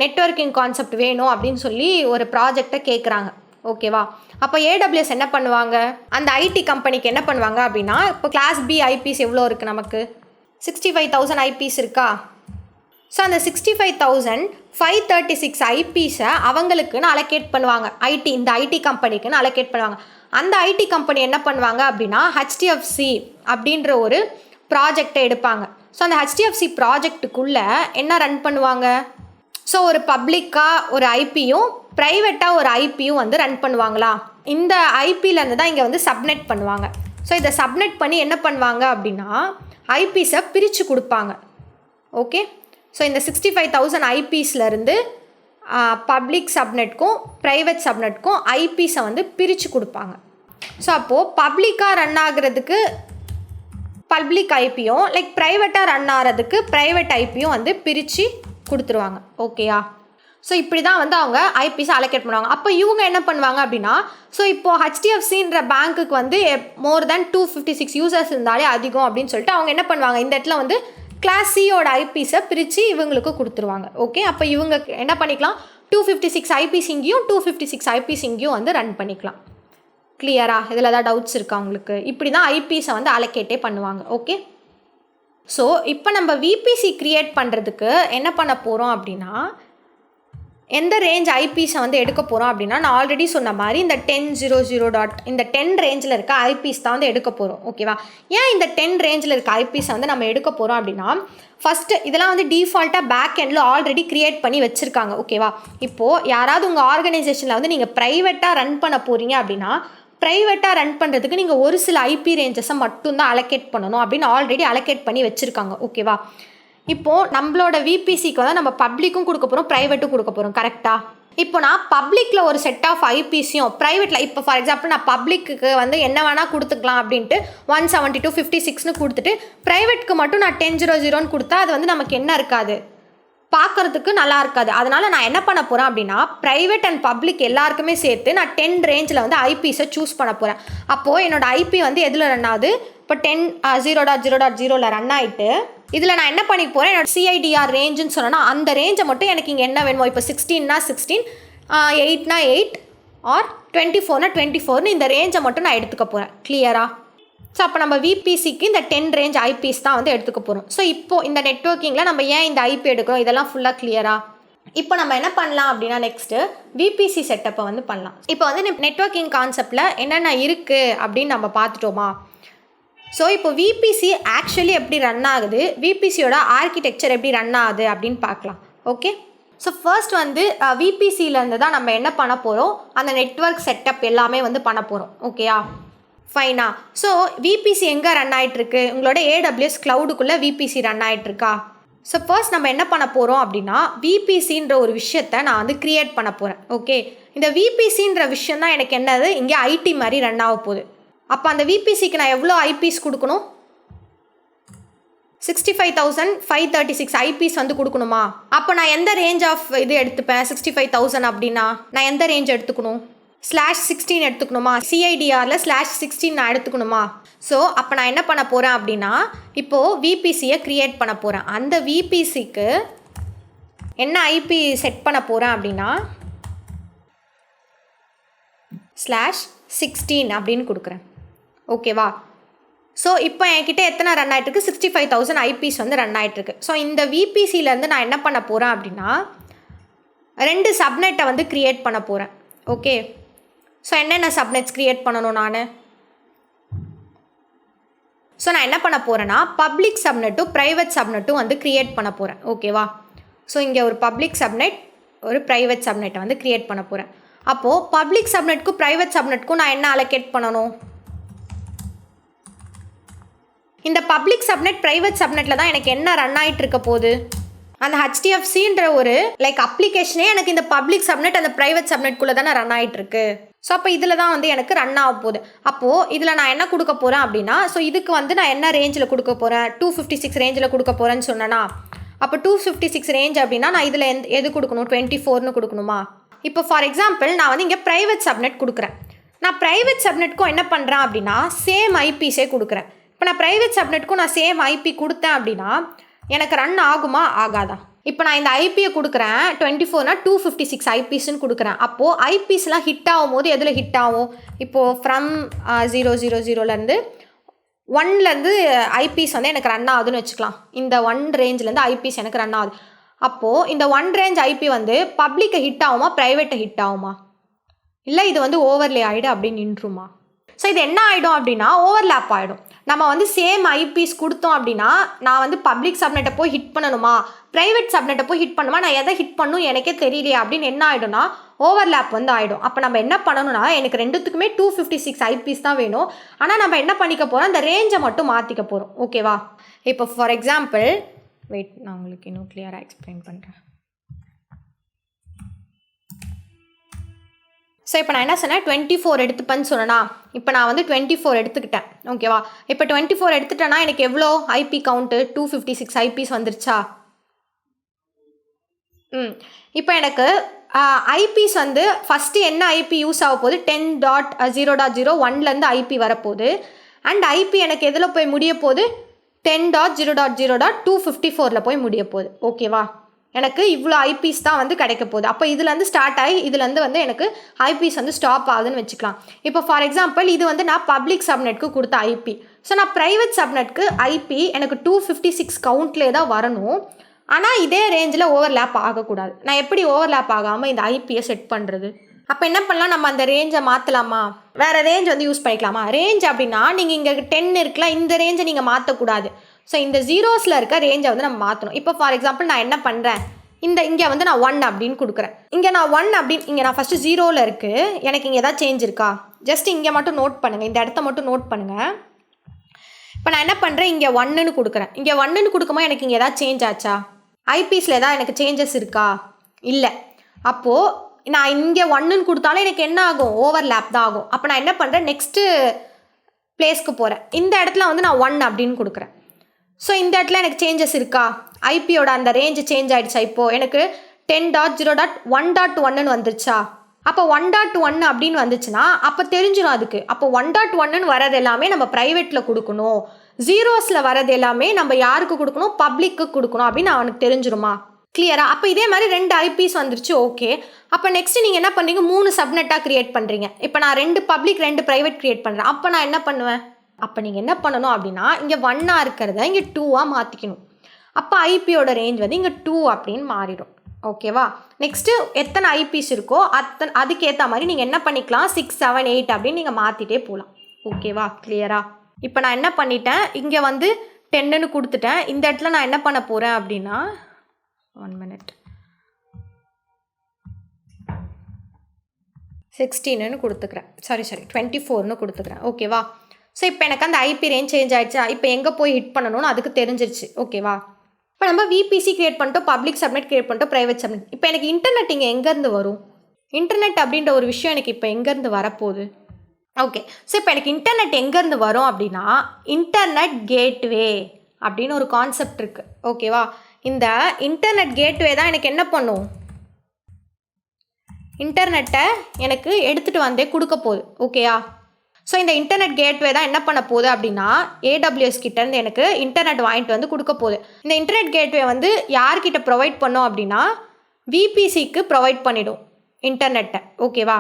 நெட்வொர்க்கிங் கான்செப்ட் வேணும் அப்படின்னு சொல்லி ஒரு ப்ராஜெக்டை கேட்குறாங்க. ஓகேவா? அப்போ ஏடபிள்யூஎஸ் என்ன பண்ணுவாங்க, அந்த ஐடி கம்பெனிக்கு என்ன பண்ணுவாங்க அப்படின்னா, இப்போ கிளாஸ் பி ஐபிஸ் எவ்வளோ இருக்குது? நமக்கு 65,000 ஐபிஸ் இருக்கா? ஸோ அந்த 65,536 ஐபிஸை அவங்களுக்குன்னு அலோகேட் பண்ணுவாங்க. இந்த ஐடி கம்பெனிக்குன்னு அலோகேட் பண்ணுவாங்க. அந்த ஐடி கம்பெனி என்ன பண்ணுவாங்க அப்படின்னா, ஹெச்டிஎஃப்சி அப்படின்ற ஒரு ப்ராஜெக்டை எடுப்பாங்க. ஸோ அந்த ஹெச்டிஎஃப்சி ப்ராஜெக்ட்டுக்குள்ளே என்ன ரன் பண்ணுவாங்க? ஸோ ஒரு பப்ளிக்காக ஒரு ஐபியும் ப்ரைவேட்டாக ஒரு ஐபியும் வந்து ரன் பண்ணுவாங்களா? இந்த ஐபியிலேருந்து தான் இங்கே வந்து சப்நெட் பண்ணுவாங்க. ஸோ இதை சப்நெட் பண்ணி என்ன பண்ணுவாங்க அப்படின்னா, ஐபிஸை பிரித்து கொடுப்பாங்க. ஓகே, ஸோ இந்த 65,000 ஐபிஸ்லேருந்து பப்ளிக் சப்நெட்க்கும் ப்ரைவேட் சப்நெட்க்கும் ஐபிஸை வந்து பிரித்து கொடுப்பாங்க. ஸோ அப்போது பப்ளிக்காக ரன் ஆகிறதுக்கு பப்ளிக் ஐபியும் லைக் ப்ரைவேட்டாக ரன் ஆகிறதுக்கு ப்ரைவேட் ஐபியும் வந்து பிரித்து கொடுத்துருவாங்க. ஓகேயா? ஸோ இப்படி தான் வந்து அவங்க ஐபிஸை அலோகேட் பண்ணுவாங்க. அப்போ இவங்க என்ன பண்ணுவாங்க அப்படின்னா, ஸோ இப்போது ஹெச்டிஎஃப்சின்ற பேங்க்குக்கு வந்து மோர் தென் 256 யூசர்ஸ் இருந்தாலே அதிகம் அப்படின்னு சொல்லிட்டு அவங்க என்ன பண்ணுவாங்க, இந்த இடத்துல வந்து கிளாஸ் சியோட ஐபிஸை பிரித்து இவங்களுக்கு கொடுத்துருவாங்க. ஓகே, அப்போ இவங்க என்ன பண்ணிக்கலாம், 256 ஐபிஸ் இங்கேயும் 256 ஐபிஸ் இங்கேயும் வந்து ரன் பண்ணிக்கலாம். கிளியரா? இதில் ஏதாவது டவுட்ஸ் இருக்கா உங்களுக்கு? இப்படி தான் ஐபிஸை வந்து அலோகேட்டே பண்ணுவாங்க. ஓகே, ஸோ இப்போ நம்ம விபிசி க்ரியேட் பண்ணுறதுக்கு என்ன பண்ண போகிறோம் அப்படின்னா, எந்த ரேஞ்ச் ஐபிஸை வந்து எடுக்க போகிறோம் அப்படின்னா, நான் ஆல்ரெடி சொன்ன மாதிரி இந்த 10.00. இந்த 10 ரேஞ்சில் இருக்க ஐபிஸ் தான் வந்து எடுக்க போகிறோம். ஓகேவா? ஏன் இந்த 10 ரேஞ்சில் இருக்க ஐபிஸை வந்து நம்ம எடுக்க போகிறோம் அப்படின்னா, ஃபஸ்ட்டு இதெல்லாம் வந்து டிஃபால்ட்டாக பேக் எண்டில் ஆல்ரெடி க்ரியேட் பண்ணி வச்சுருக்காங்க. ஓகேவா? இப்போது யாராவது உங்கள் ஆர்கனைசேஷனில் வந்து நீங்கள் ப்ரைவேட்டாக ரன் பண்ண போகிறீங்க அப்படின்னா, ப்ரைவேட்டாக ரன் பண்ணுறதுக்கு நீங்கள் ஒரு சில ஐபி ரேஞ்சஸை மட்டும்தான் அலோகேட் பண்ணணும் அப்படின்னு ஆல்ரெடி அலோகேட் பண்ணி வச்சுருக்காங்க. ஓகேவா? இப்போது நம்மளோட விபிசிக்கு வந்து நம்ம பப்ளிக்கும் கொடுக்க போகிறோம், ப்ரைவேட்டும் கொடுக்க போகிறோம். கரெக்டாக? இப்போ நான் பப்ளிக்கில் ஒரு செட் ஆஃப் ஐபிஸையும் ப்ரைவேட்டில், இப்போ ஃபார் எக்ஸாம்பிள் நான் பப்ளிக்கு வந்து என்ன வேணால் கொடுத்துக்கலாம் அப்படின்ட்டு 172.56ன்னு கொடுத்துட்டு ப்ரைவேட்க்கு மட்டும் நான் 10.00ன்னு கொடுத்தா அது வந்து நமக்கு என்ன இருக்காது, பார்க்குறதுக்கு நல்லா இருக்காது. அதனால் நான் என்ன பண்ண போகிறேன் அப்படின்னா, ப்ரைவேட் அண்ட் பப்ளிக் எல்லாருக்குமே சேர்த்து நான் 10 ரேஞ்சில் வந்து ஐபிஸை சூஸ் பண்ண போகிறேன். அப்போது என்னோடய ஐபி வந்து எதில் ரன் ஆகுது, இப்போ 10.0.0.0ல் ரன் ஆகிட்டு இதில் நான் என்ன பண்ணி போகிறேன், என்னோட சிஐடிஆர் ரேஞ்சுன்னு சொன்னேன்னா அந்த ரேஞ்சை மட்டும் எனக்கு இங்கே என்ன வேணுமோ, இப்போ 16னா 16, 8னா 8 ஆர் 24னா 24ன்னு இந்த ரேஞ்சை மட்டும் நான் எடுத்துக்க போகிறேன். கிளியரா? ஸோ அப்போ நம்ம விபிசிக்கு இந்த 10 ரேஞ்ச் ஐபிஸ் தான் வந்து எடுத்துக்க போகிறோம். ஸோ இப்போது இந்த நெட்வொர்க்கிங்கில் நம்ம ஏன் இந்த ஐபி எடுக்கிறோம், இதெல்லாம் ஃபுல்லாக கிளியரா? இப்போ நம்ம என்ன பண்ணலாம் அப்படின்னா, நெக்ஸ்ட்டு விபிசி செட்டப்பை வந்து பண்ணலாம். இப்போ வந்து நெட்வொர்க்கிங் கான்செப்டில் என்னென்ன இருக்குது அப்படின்னு நம்ம பார்த்துட்டோமா? ஸோ இப்போ விபிசி ஆக்சுவலி எப்படி ரன் ஆகுது, விபிசியோட ஆர்கிடெக்சர் எப்படி ரன் ஆகுது அப்படின்னு பார்க்கலாம். ஓகே, ஸோ ஃபர்ஸ்ட் வந்து விபிசியிலேருந்து தான் நம்ம என்ன பண்ண போகிறோம், அந்த நெட்வொர்க் செட்டப் எல்லாமே வந்து பண்ண போகிறோம். ஓகேயா? ஃபைனா? ஸோ விபிசி எங்கே ரன் ஆகிட்டுருக்கு, உங்களோட ஏடபிள்யூஎஸ் க்ளவுடுக்குள்ளே விபிசி ரன் ஆகிட்டுருக்கா? ஸோ ஃபர்ஸ்ட் நம்ம என்ன பண்ண போகிறோம் அப்படின்னா, விபிசின்ற ஒரு விஷயத்தை நான் வந்து க்ரியேட் பண்ண போகிறேன். ஓகே, இந்த விபிசின்ற விஷயம் தான் எனக்கு என்னது, இங்கே ஐடி மாதிரி ரன் ஆக போகுது. அப்போ அந்த விபிசிக்கு நான் எவ்வளோ ஐபிஸ் கொடுக்கணும், 65,536 ஐபிஸ் வந்து கொடுக்கணுமா? அப்போ நான் எந்த ரேஞ்ச் ஆஃப் இது எடுத்துப்பேன், 65,000 அப்படின்னா நான் எந்த ரேஞ்ச் எடுத்துக்கணும், /16 எடுத்துக்கணுமா? சிஐடிஆரில் /16 நான் எடுத்துக்கணுமா? ஸோ அப்போ நான் என்ன பண்ண போகிறேன் அப்படின்னா, இப்போது விபிசியை க்ரியேட் பண்ண போகிறேன். அந்த விபிசிக்கு என்ன ஐபி செட் பண்ண போகிறேன் அப்படின்னா /16 அப்படின்னு கொடுக்குறேன். ஓகேவா? ஸோ இப்போ என்கிட்ட எத்தனை ரன் ஆகிட்டுருக்கு? 65,000 ஐபிஸ் வந்து ரன் ஆகிட்டுருக்கு. ஸோ இந்த விபிசிலேருந்து நான் என்ன பண்ண போகிறேன் அப்படின்னா 2 சப்நெட்டை வந்து க்ரியேட் பண்ண போகிறேன். ஓகே, ஸோ என்னென்ன சப்நெட்ஸ் க்ரியேட் பண்ணணும் நான்? ஸோ நான் என்ன பண்ண போகிறேன்னா பப்ளிக் சப்நெட்டும் ப்ரைவேட் சப்நெட்டும் வந்து க்ரியேட் பண்ண போகிறேன். ஓகேவா? ஸோ இங்கே ஒரு பப்ளிக் சப்நெட், ஒரு ப்ரைவேட் சப்நெட்டை வந்து க்ரியேட் பண்ண போகிறேன். அப்போது பப்ளிக் சப்நெட்க்கும் ப்ரைவேட் சப்நெட்க்கும் நான் என்ன அலோகேட் பண்ணணும்? இந்த பப்ளிக் சப்நெட் ப்ரைவேட் சப்நெட்டில் தான் எனக்கு என்ன ரன் ஆகிட்டு இருக்க போகுது? அந்த HDFCன்ற ஒரு அப்ளிகேஷனே எனக்கு இந்த பப்ளிக் சப்நெட் அந்த ப்ரைவேட் சப்நெட்குள்ளே தானே ரன் ஆகிட்டுருக்கு. ஸோ அப்போ இதில் தான் வந்து எனக்கு ரன் ஆக போகுது. அப்போது இதில் நான் என்ன கொடுக்க போகிறேன் அப்படின்னா, ஸோ இதுக்கு வந்து நான் என்ன ரேஞ்சில் கொடுக்க போகிறேன்? 256 ரேஞ்சில் கொடுக்க போகிறேன்னு சொன்னேன்னா, அப்போ 256 ரேஞ்ச் அப்படின்னா நான் இதில் எது கொடுக்கணும்? 24ன்னு கொடுக்கணுமா? இப்போ ஃபார் எக்ஸாம்பிள் நான் வந்து இங்கே ப்ரைவேட் சப்நெட் கொடுக்குறேன். நான் ப்ரைவேட் சப்நெட்க்கும் என்ன பண்ணுறேன் அப்படின்னா சேம் ஐபிஸே கொடுக்குறேன். இப்போ நான் ப்ரைவேட் சப்நெட்க்கும் நான் சேம் ஐபி கொடுத்தேன் அப்படின்னா எனக்கு ரன் ஆகுமா ஆகாதா? இப்போ நான் இந்த ஐபியை கொடுக்குறேன் 24னா 256 ஐபிஸ்ன்னு கொடுக்குறேன். அப்போது ஐபிஸ்லாம் ஹிட் ஆகும் போது எதில் ஹிட் ஆகும்? இப்போது ஃப்ரம் 000லேருந்து 1லேருந்து ஐபிஸ் வந்து எனக்கு ரன் ஆகுதுன்னு வச்சுக்கலாம். இந்த 1 ரேஞ்சிலேருந்து ஐபிஸ் எனக்கு ரன் ஆகுது. அப்போது இந்த 1 ரேஞ்ச் ஐபி வந்து பப்ளிக்கை ஹிட் ஆகுமா ப்ரைவேட்டை ஹிட் ஆகுமா? இல்லை இது வந்து ஓவர்லே ஆகிடு அப்படின்னு நின்றுமா? ஸோ இது என்ன ஆகிடும் அப்படின்னா ஓவர்லேப் ஆகிடும். நம்ம வந்து சேம் ஐபிஸ் கொடுத்தோம் அப்படின்னா நான் வந்து பப்ளிக் சப்நெட்டை போய் ஹிட் பண்ணணுமா ப்ரைவேட் சப்நெட்டை போய் ஹிட் பண்ணுமா, நான் எதை ஹிட் பண்ணணும் எனக்கே தெரியலையே அப்படின்னு என்ன ஆகிடும்னா ஓவர்லேப் வந்து ஆகிடும். அப்போ நம்ம என்ன பண்ணணும்னா எனக்கு ரெண்டுத்துக்குமே 256 ஐபிஸ் தான் வேணும். ஆனால் நம்ம என்ன பண்ணிக்க போகிறோம்? அந்த ரேஞ்சை மட்டும் மாற்றிக்க போகிறோம். ஓகேவா? இப்போ ஃபார் எக்ஸாம்பிள் நான் உங்களுக்கு இன்னும் கிளியராக எக்ஸ்பிளைன் பண்ணுறேன். ஸோ இப்போ நான் என்ன சொன்னேன்? 24 எடுத்துப்பேன்னு சொன்னேன்னா இப்போ நான் வந்து 24 எடுத்துக்கிட்டேன். ஓகேவா? இப்போ 24 எடுத்துட்டேன்னா எனக்கு எவ்வளோ ஐபி கவுண்ட்டு? 256 ஐபிஸ் வந்துருச்சா? இப்போ எனக்கு ஐபிஸ் வந்து ஃபஸ்ட்டு என்ன ஐபி யூஸ் ஆக போகுது? 10.0.01லேருந்து ஐபி வரப்போகுது. அண்ட் ஐபி எனக்கு எதில் போய் முடிய போகுது? 10.0.0.254 போய் முடிய போகுது. ஓகேவா? எனக்கு இவ்வளோ ஐபிஸ் தான் வந்து கிடைக்க போகுது. அப்போ இதுலேருந்து ஸ்டார்ட் ஆகி இதுலேருந்து வந்து எனக்கு ஐபிஸ் வந்து ஸ்டாப் ஆகுதுன்னு வச்சுக்கலாம். இப்போ ஃபார் எக்ஸாம்பிள் இது வந்து நான் பப்ளிக் சப்நெட்க்கு கொடுத்த ஐபி. ஸோ நான் ப்ரைவேட் சப்நெட்க்கு ஐபி எனக்கு 256 கவுண்ட்லேயே தான் வரணும். ஆனால் இதே ரேஞ்சில் ஓவர்லேப் ஆகக்கூடாது. நான் எப்படி ஓவர்லேப் ஆகாமல் இந்த ஐபியை செட் பண்ணுறது? அப்போ என்ன பண்ணலாம்? நம்ம அந்த ரேஞ்சை மாற்றலாமா? வேறு ரேஞ்ச் வந்து யூஸ் பண்ணிக்கலாமா? ரேஞ்ச் அப்படின்னா நீங்கள் இங்கே 10 இருக்குல்ல, இந்த ரேஞ்சை நீங்கள் மாற்றக்கூடாது. ஸோ இந்த ஜீரோஸில் இருக்க ரேஞ்சை வந்து நம்ம மாற்றணும். இப்போ ஃபார் எக்ஸாம்பிள் நான் என்ன பண்ணுறேன்? இங்கே வந்து நான் 1 அப்படின்னு கொடுக்குறேன். இங்கே நான் 1 அப்படின்னு இங்கே நான் ஃபஸ்ட்டு 0ல் இருக்குது. எனக்கு இங்கே எதாவது சேஞ்ச் இருக்கா? ஜஸ்ட் இங்கே மட்டும் நோட் பண்ணுங்கள். இந்த இடத்த மட்டும் நோட் பண்ணுங்கள். இப்போ நான் என்ன பண்ணுறேன்? இங்கே 1ன்னு கொடுக்குறேன். இங்கே 1ன்னு கொடுக்கும்போது எனக்கு இங்கே எதாவது சேஞ்ச் ஆச்சா? ஐபிஸில் எதாவது எனக்கு சேஞ்சஸ் இருக்கா? இல்லை. அப்போது நான் இங்கே 1ன்னு கொடுத்தாலும் எனக்கு என்ன ஆகும்? ஓவர்லேப் தான் ஆகும். அப்போ நான் என்ன பண்ணுறேன்? நெக்ஸ்ட்டு பிளேஸ்க்கு போகிறேன். இந்த இடத்துல வந்து நான் 1 அப்படின்னு கொடுக்குறேன். ஸோ இந்த இடத்துல எனக்கு சேஞ்சஸ் இருக்கா? ஐபியோட அந்த ரேஞ்சு சேஞ்ச் ஆகிடுச்சா? இப்போது எனக்கு 10.0.1.1ன்னு வந்துருச்சா? அப்போ 1.1 அப்படின்னு வந்துச்சுன்னா அப்போ தெரிஞ்சிடும் அதுக்கு. அப்போ 1.1ன்னு வரது எல்லாமே நம்ம ப்ரைவேட்டில் கொடுக்கணும், ஜீரோஸில் வரது எல்லாமே நம்ம யாருக்கு கொடுக்கணும்? பப்ளிக்கு கொடுக்கணும் அப்படின்னு அவனுக்கு தெரிஞ்சிருமா? கிளியரா? அப்போ இதே மாதிரி 2 ஐபிஸ் வந்துருச்சு. ஓகே, அப்போ நெக்ஸ்ட்டு நீங்கள் என்ன பண்ணுறீங்க? 3 சப்நெட்டாக க்ரியேட் பண்ணுறீங்க. இப்போ நான் 2 பப்ளிக் 2 ப்ரைவேட் க்ரியேட் பண்ணுறேன். அப்போ நான் என்ன பண்ணுவேன்? அப்போ நீங்கள் என்ன பண்ணணும் அப்படின்னா இங்கே 1 இருக்கிறத இங்கே 2 மாற்றிக்கணும். அப்போ ஐபியோட ரேஞ்ச் வந்து இங்கே 2 அப்படின்னு மாறிடும். ஓகேவா? நெக்ஸ்ட்டு எத்தனை ஐபிஸ் இருக்கோ அதுக்கேற்ற மாதிரி நீங்கள் என்ன பண்ணிக்கலாம்? 6, 7, 8 அப்படின்னு நீங்கள் மாற்றிட்டே போகலாம். ஓகேவா? கிளியரா? இப்போ நான் என்ன பண்ணிட்டேன்? இங்கே வந்து 10ன்னு கொடுத்துட்டேன். இந்த இடத்துல நான் என்ன பண்ண போகிறேன் அப்படின்னா 1 minute 16ன்னு கொடுத்துக்கிறேன். சாரி 24ன்னு கொடுத்துக்கிறேன். ஓகேவா? ஸோ இப்போ எனக்கு அந்த ஐபி ரேஞ்ச் சேஞ்ச் ஆகிடுச்சா? இப்போ எங்கே போய் ஹிட் பண்ணணும்னு அதுக்கு தெரிஞ்சிருச்சு. ஓகேவா? இப்போ நம்ம விபிசி க்ரியேட் பண்ணிட்டோம், பப்ளிக் சப்நெட் க்ரியேட் பண்ணிட்டோம், ப்ரைவேட் சப்நெட். இப்போ எனக்கு இன்டர்நெட் இங்கே எங்கேருந்து வரும்? இன்டர்நெட் அப்படின்ற ஒரு விஷயம் எனக்கு இப்போ எங்கேருந்து வரப்போகுது? ஓகே, ஸோ இப்போ எனக்கு இன்டர்நெட் எங்கேருந்து வரும் அப்படின்னா இன்டர்நெட் கேட்வே அப்படின்னு ஒரு கான்செப்ட் இருக்குது. ஓகேவா? இந்த இன்டர்நெட் கேட்வே தான் எனக்கு என்ன பண்ணும்? இன்டர்நெட்டை எனக்கு எடுத்துகிட்டு வந்தே கொடுக்க போகுது. ஓகேயா? ஸோ இந்த இன்டர்நெட் கேட்வே தான் என்ன பண்ண போகுது அப்படின்னா AWS கிட்டேருந்து எனக்கு இன்டர்நெட் வாங்கிட்டு வந்து கொடுக்க போகுது. இந்த இன்டர்நெட் கேட்வே வந்து யார்கிட்ட ப்ரொவைட் பண்ணோம் அப்படின்னா VPCக்கு ப்ரொவைட் பண்ணிடும் இன்டர்நெட்டை. ஓகேவா?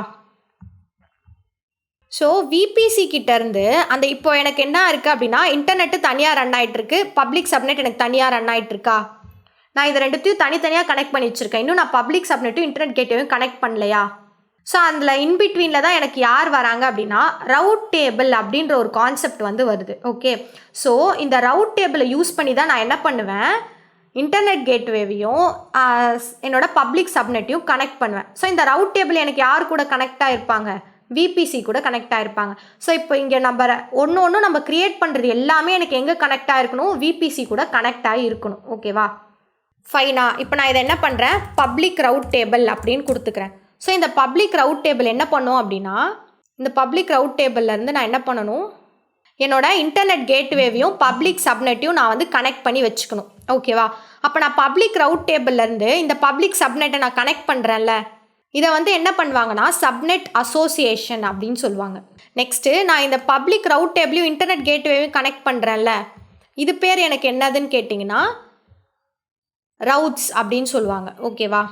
ஸோ VPC கிட்டேருந்து அந்த இப்போ எனக்கு என்ன இருக்குது அப்படின்னா இன்டர்நெட்டு தனியாக ரன் ஆகிட்டுருக்கு, பப்ளிக் சப்நெட் எனக்கு தனியாக ரன் ஆகிட்டுருக்கா. நான் இதை ரெண்டுத்தையும் தனித்தனியாக கனெக்ட் பண்ணி வச்சுருக்கேன். இன்னும் நான் பப்ளிக் சப்நெட்டும் இன்டர்நெட் கேட்வேயும் கனெக்ட் பண்ணலையா. ஸோ அதில் இன்பிட்வீனில் தான் எனக்கு யார் வராங்க அப்படின்னா ரவுட் டேபிள் அப்படின்ற ஒரு கான்செப்ட் வந்து வருது. ஓகே, ஸோ இந்த ரவுட் டேபிளை யூஸ் பண்ணி தான் நான் என்ன பண்ணுவேன், இன்டர்நெட் கேட்வேவையும் என்னோட பப்ளிக் சப்நெட்டையும் கனெக்ட் பண்ணுவேன். ஸோ இந்த ரவுட் டேபிள் எனக்கு யார் கூட கனெக்ட் ஆகிருப்பாங்க, VPC கூட கனெக்ட் ஆகிருப்பாங்க. ஸோ இப்போ இங்கே ஒன்று நம்ம க்ரியேட் பண்ணுறது எல்லாமே எனக்கு எங்கே கனெக்ட் ஆகிருக்கணும், VPC கூட கனெக்ட் ஆகி இருக்கணும். ஓகேவா? ஃபைனா, இப்போ நான் இதை என்ன பண்ணுறேன், பப்ளிக் ரவுட் டேபிள் அப்படின்னு கொடுத்துக்கிறேன். ஸோ இந்த பப்ளிக் ரவுட் டேபிள் என்ன பண்ணும் அப்படின்னா இந்த பப்ளிக் ரவுட் டேபிள்லேருந்து நான் என்ன பண்ணணும், என்னோட இன்டர்நெட் கேட்வேவையும் பப்ளிக் சப்நெட்டையும் நான் வந்து கனெக்ட் பண்ணி வச்சுக்கணும். ஓகேவா? அப்போ நான் பப்ளிக் ரவுட் டேபிள்லேருந்து இந்த பப்ளிக் சப்நெட்டை நான் கனெக்ட் பண்ணுறேன்ல, இதை வந்து என்ன பண்ணுவாங்கன்னா சப்நெட் அசோசியேஷன் அப்படின்னு சொல்லுவாங்க. நெக்ஸ்ட்டு நான் இந்த பப்ளிக் ரவுட் டேபிளையும் இன்டர்நெட் கேட்வேவையும் கனெக்ட் பண்ணுறேன்ல, இது பேர் எனக்கு என்னதுன்னு கேட்டிங்கன்னா ரவுட்ஸ் அப்படின்னு சொல்லுவாங்க. ஓகேவா?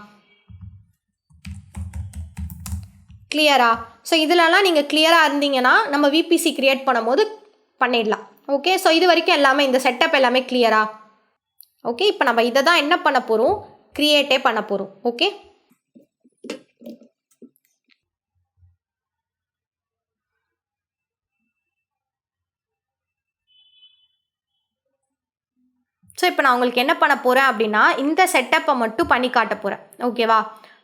கிளியரா? ஸோ இதிலலாம் நீங்கள் கிளியராக இருந்தீங்கன்னா நம்ம VPC க்ரியேட் பண்ணும்போது பண்ணிடலாம். ஓகே, ஸோ இது வரைக்கும் எல்லாமே இந்த செட்டப் எல்லாமே கிளியரா? ஓகே, இப்போ நம்ம இதை தான் என்ன பண்ண போகிறோம், க்ரியேட்டே பண்ண போகிறோம். ஓகே, ஸோ இப்போ நான் உங்களுக்கு என்ன பண்ண போகிறேன் அப்படின்னா இந்த செட்டப்பை மட்டும் பண்ணி காட்ட போகிறேன். ஓகேவா?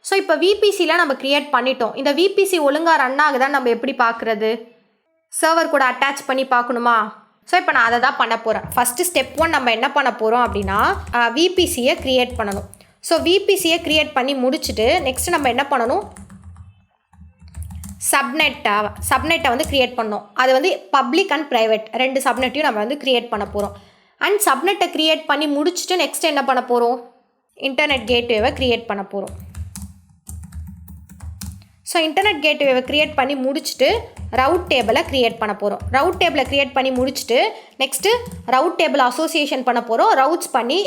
ஸோ இப்போ VPCயில் நம்ம க்ரியேட் பண்ணிட்டோம். இந்த VPC ஒழுங்காக ரன் ஆகுதான்னு நம்ம எப்படி பார்க்குறது, சர்வர் கூட அட்டாச் பண்ணி பார்க்கணுமா? ஸோ இப்போ நான் அதை தான் பண்ண போகிறேன். ஃபஸ்ட்டு ஸ்டெப் 1 நம்ம என்ன பண்ண போகிறோம் அப்படின்னா VPCயை க்ரியேட் பண்ணணும். ஸோ VPCயை க்ரியேட் பண்ணி முடிச்சுட்டு நெக்ஸ்ட்டு நம்ம என்ன பண்ணணும், சப்நெட்டை வந்து க்ரியேட் பண்ணோம். அது வந்து பப்ளிக் அண்ட் ப்ரைவேட் 2 சப்நெட்டையும் நம்ம வந்து க்ரியேட் பண்ண போகிறோம். அண்ட் சப்நெட்டை க்ரியேட் பண்ணி முடிச்சுட்டு நெக்ஸ்ட் என்ன பண்ண போகிறோம், இன்டர்நெட் கேட்வேவை க்ரியேட் பண்ண போகிறோம். ஸோ இன்டர்நெட் கேட்வேவை க்ரியேட் பண்ணி முடிச்சுட்டு ரவுட் டேபிளை க்ரியேட் பண்ண போகிறோம். ரவுட் டேபிளை க்ரியேட் பண்ணி முடிச்சுட்டு நெக்ஸ்ட்டு ரவுட் டேபிள் அசோசியேஷன் பண்ண போகிறோம். ரவுட்ஸ் பண்ணி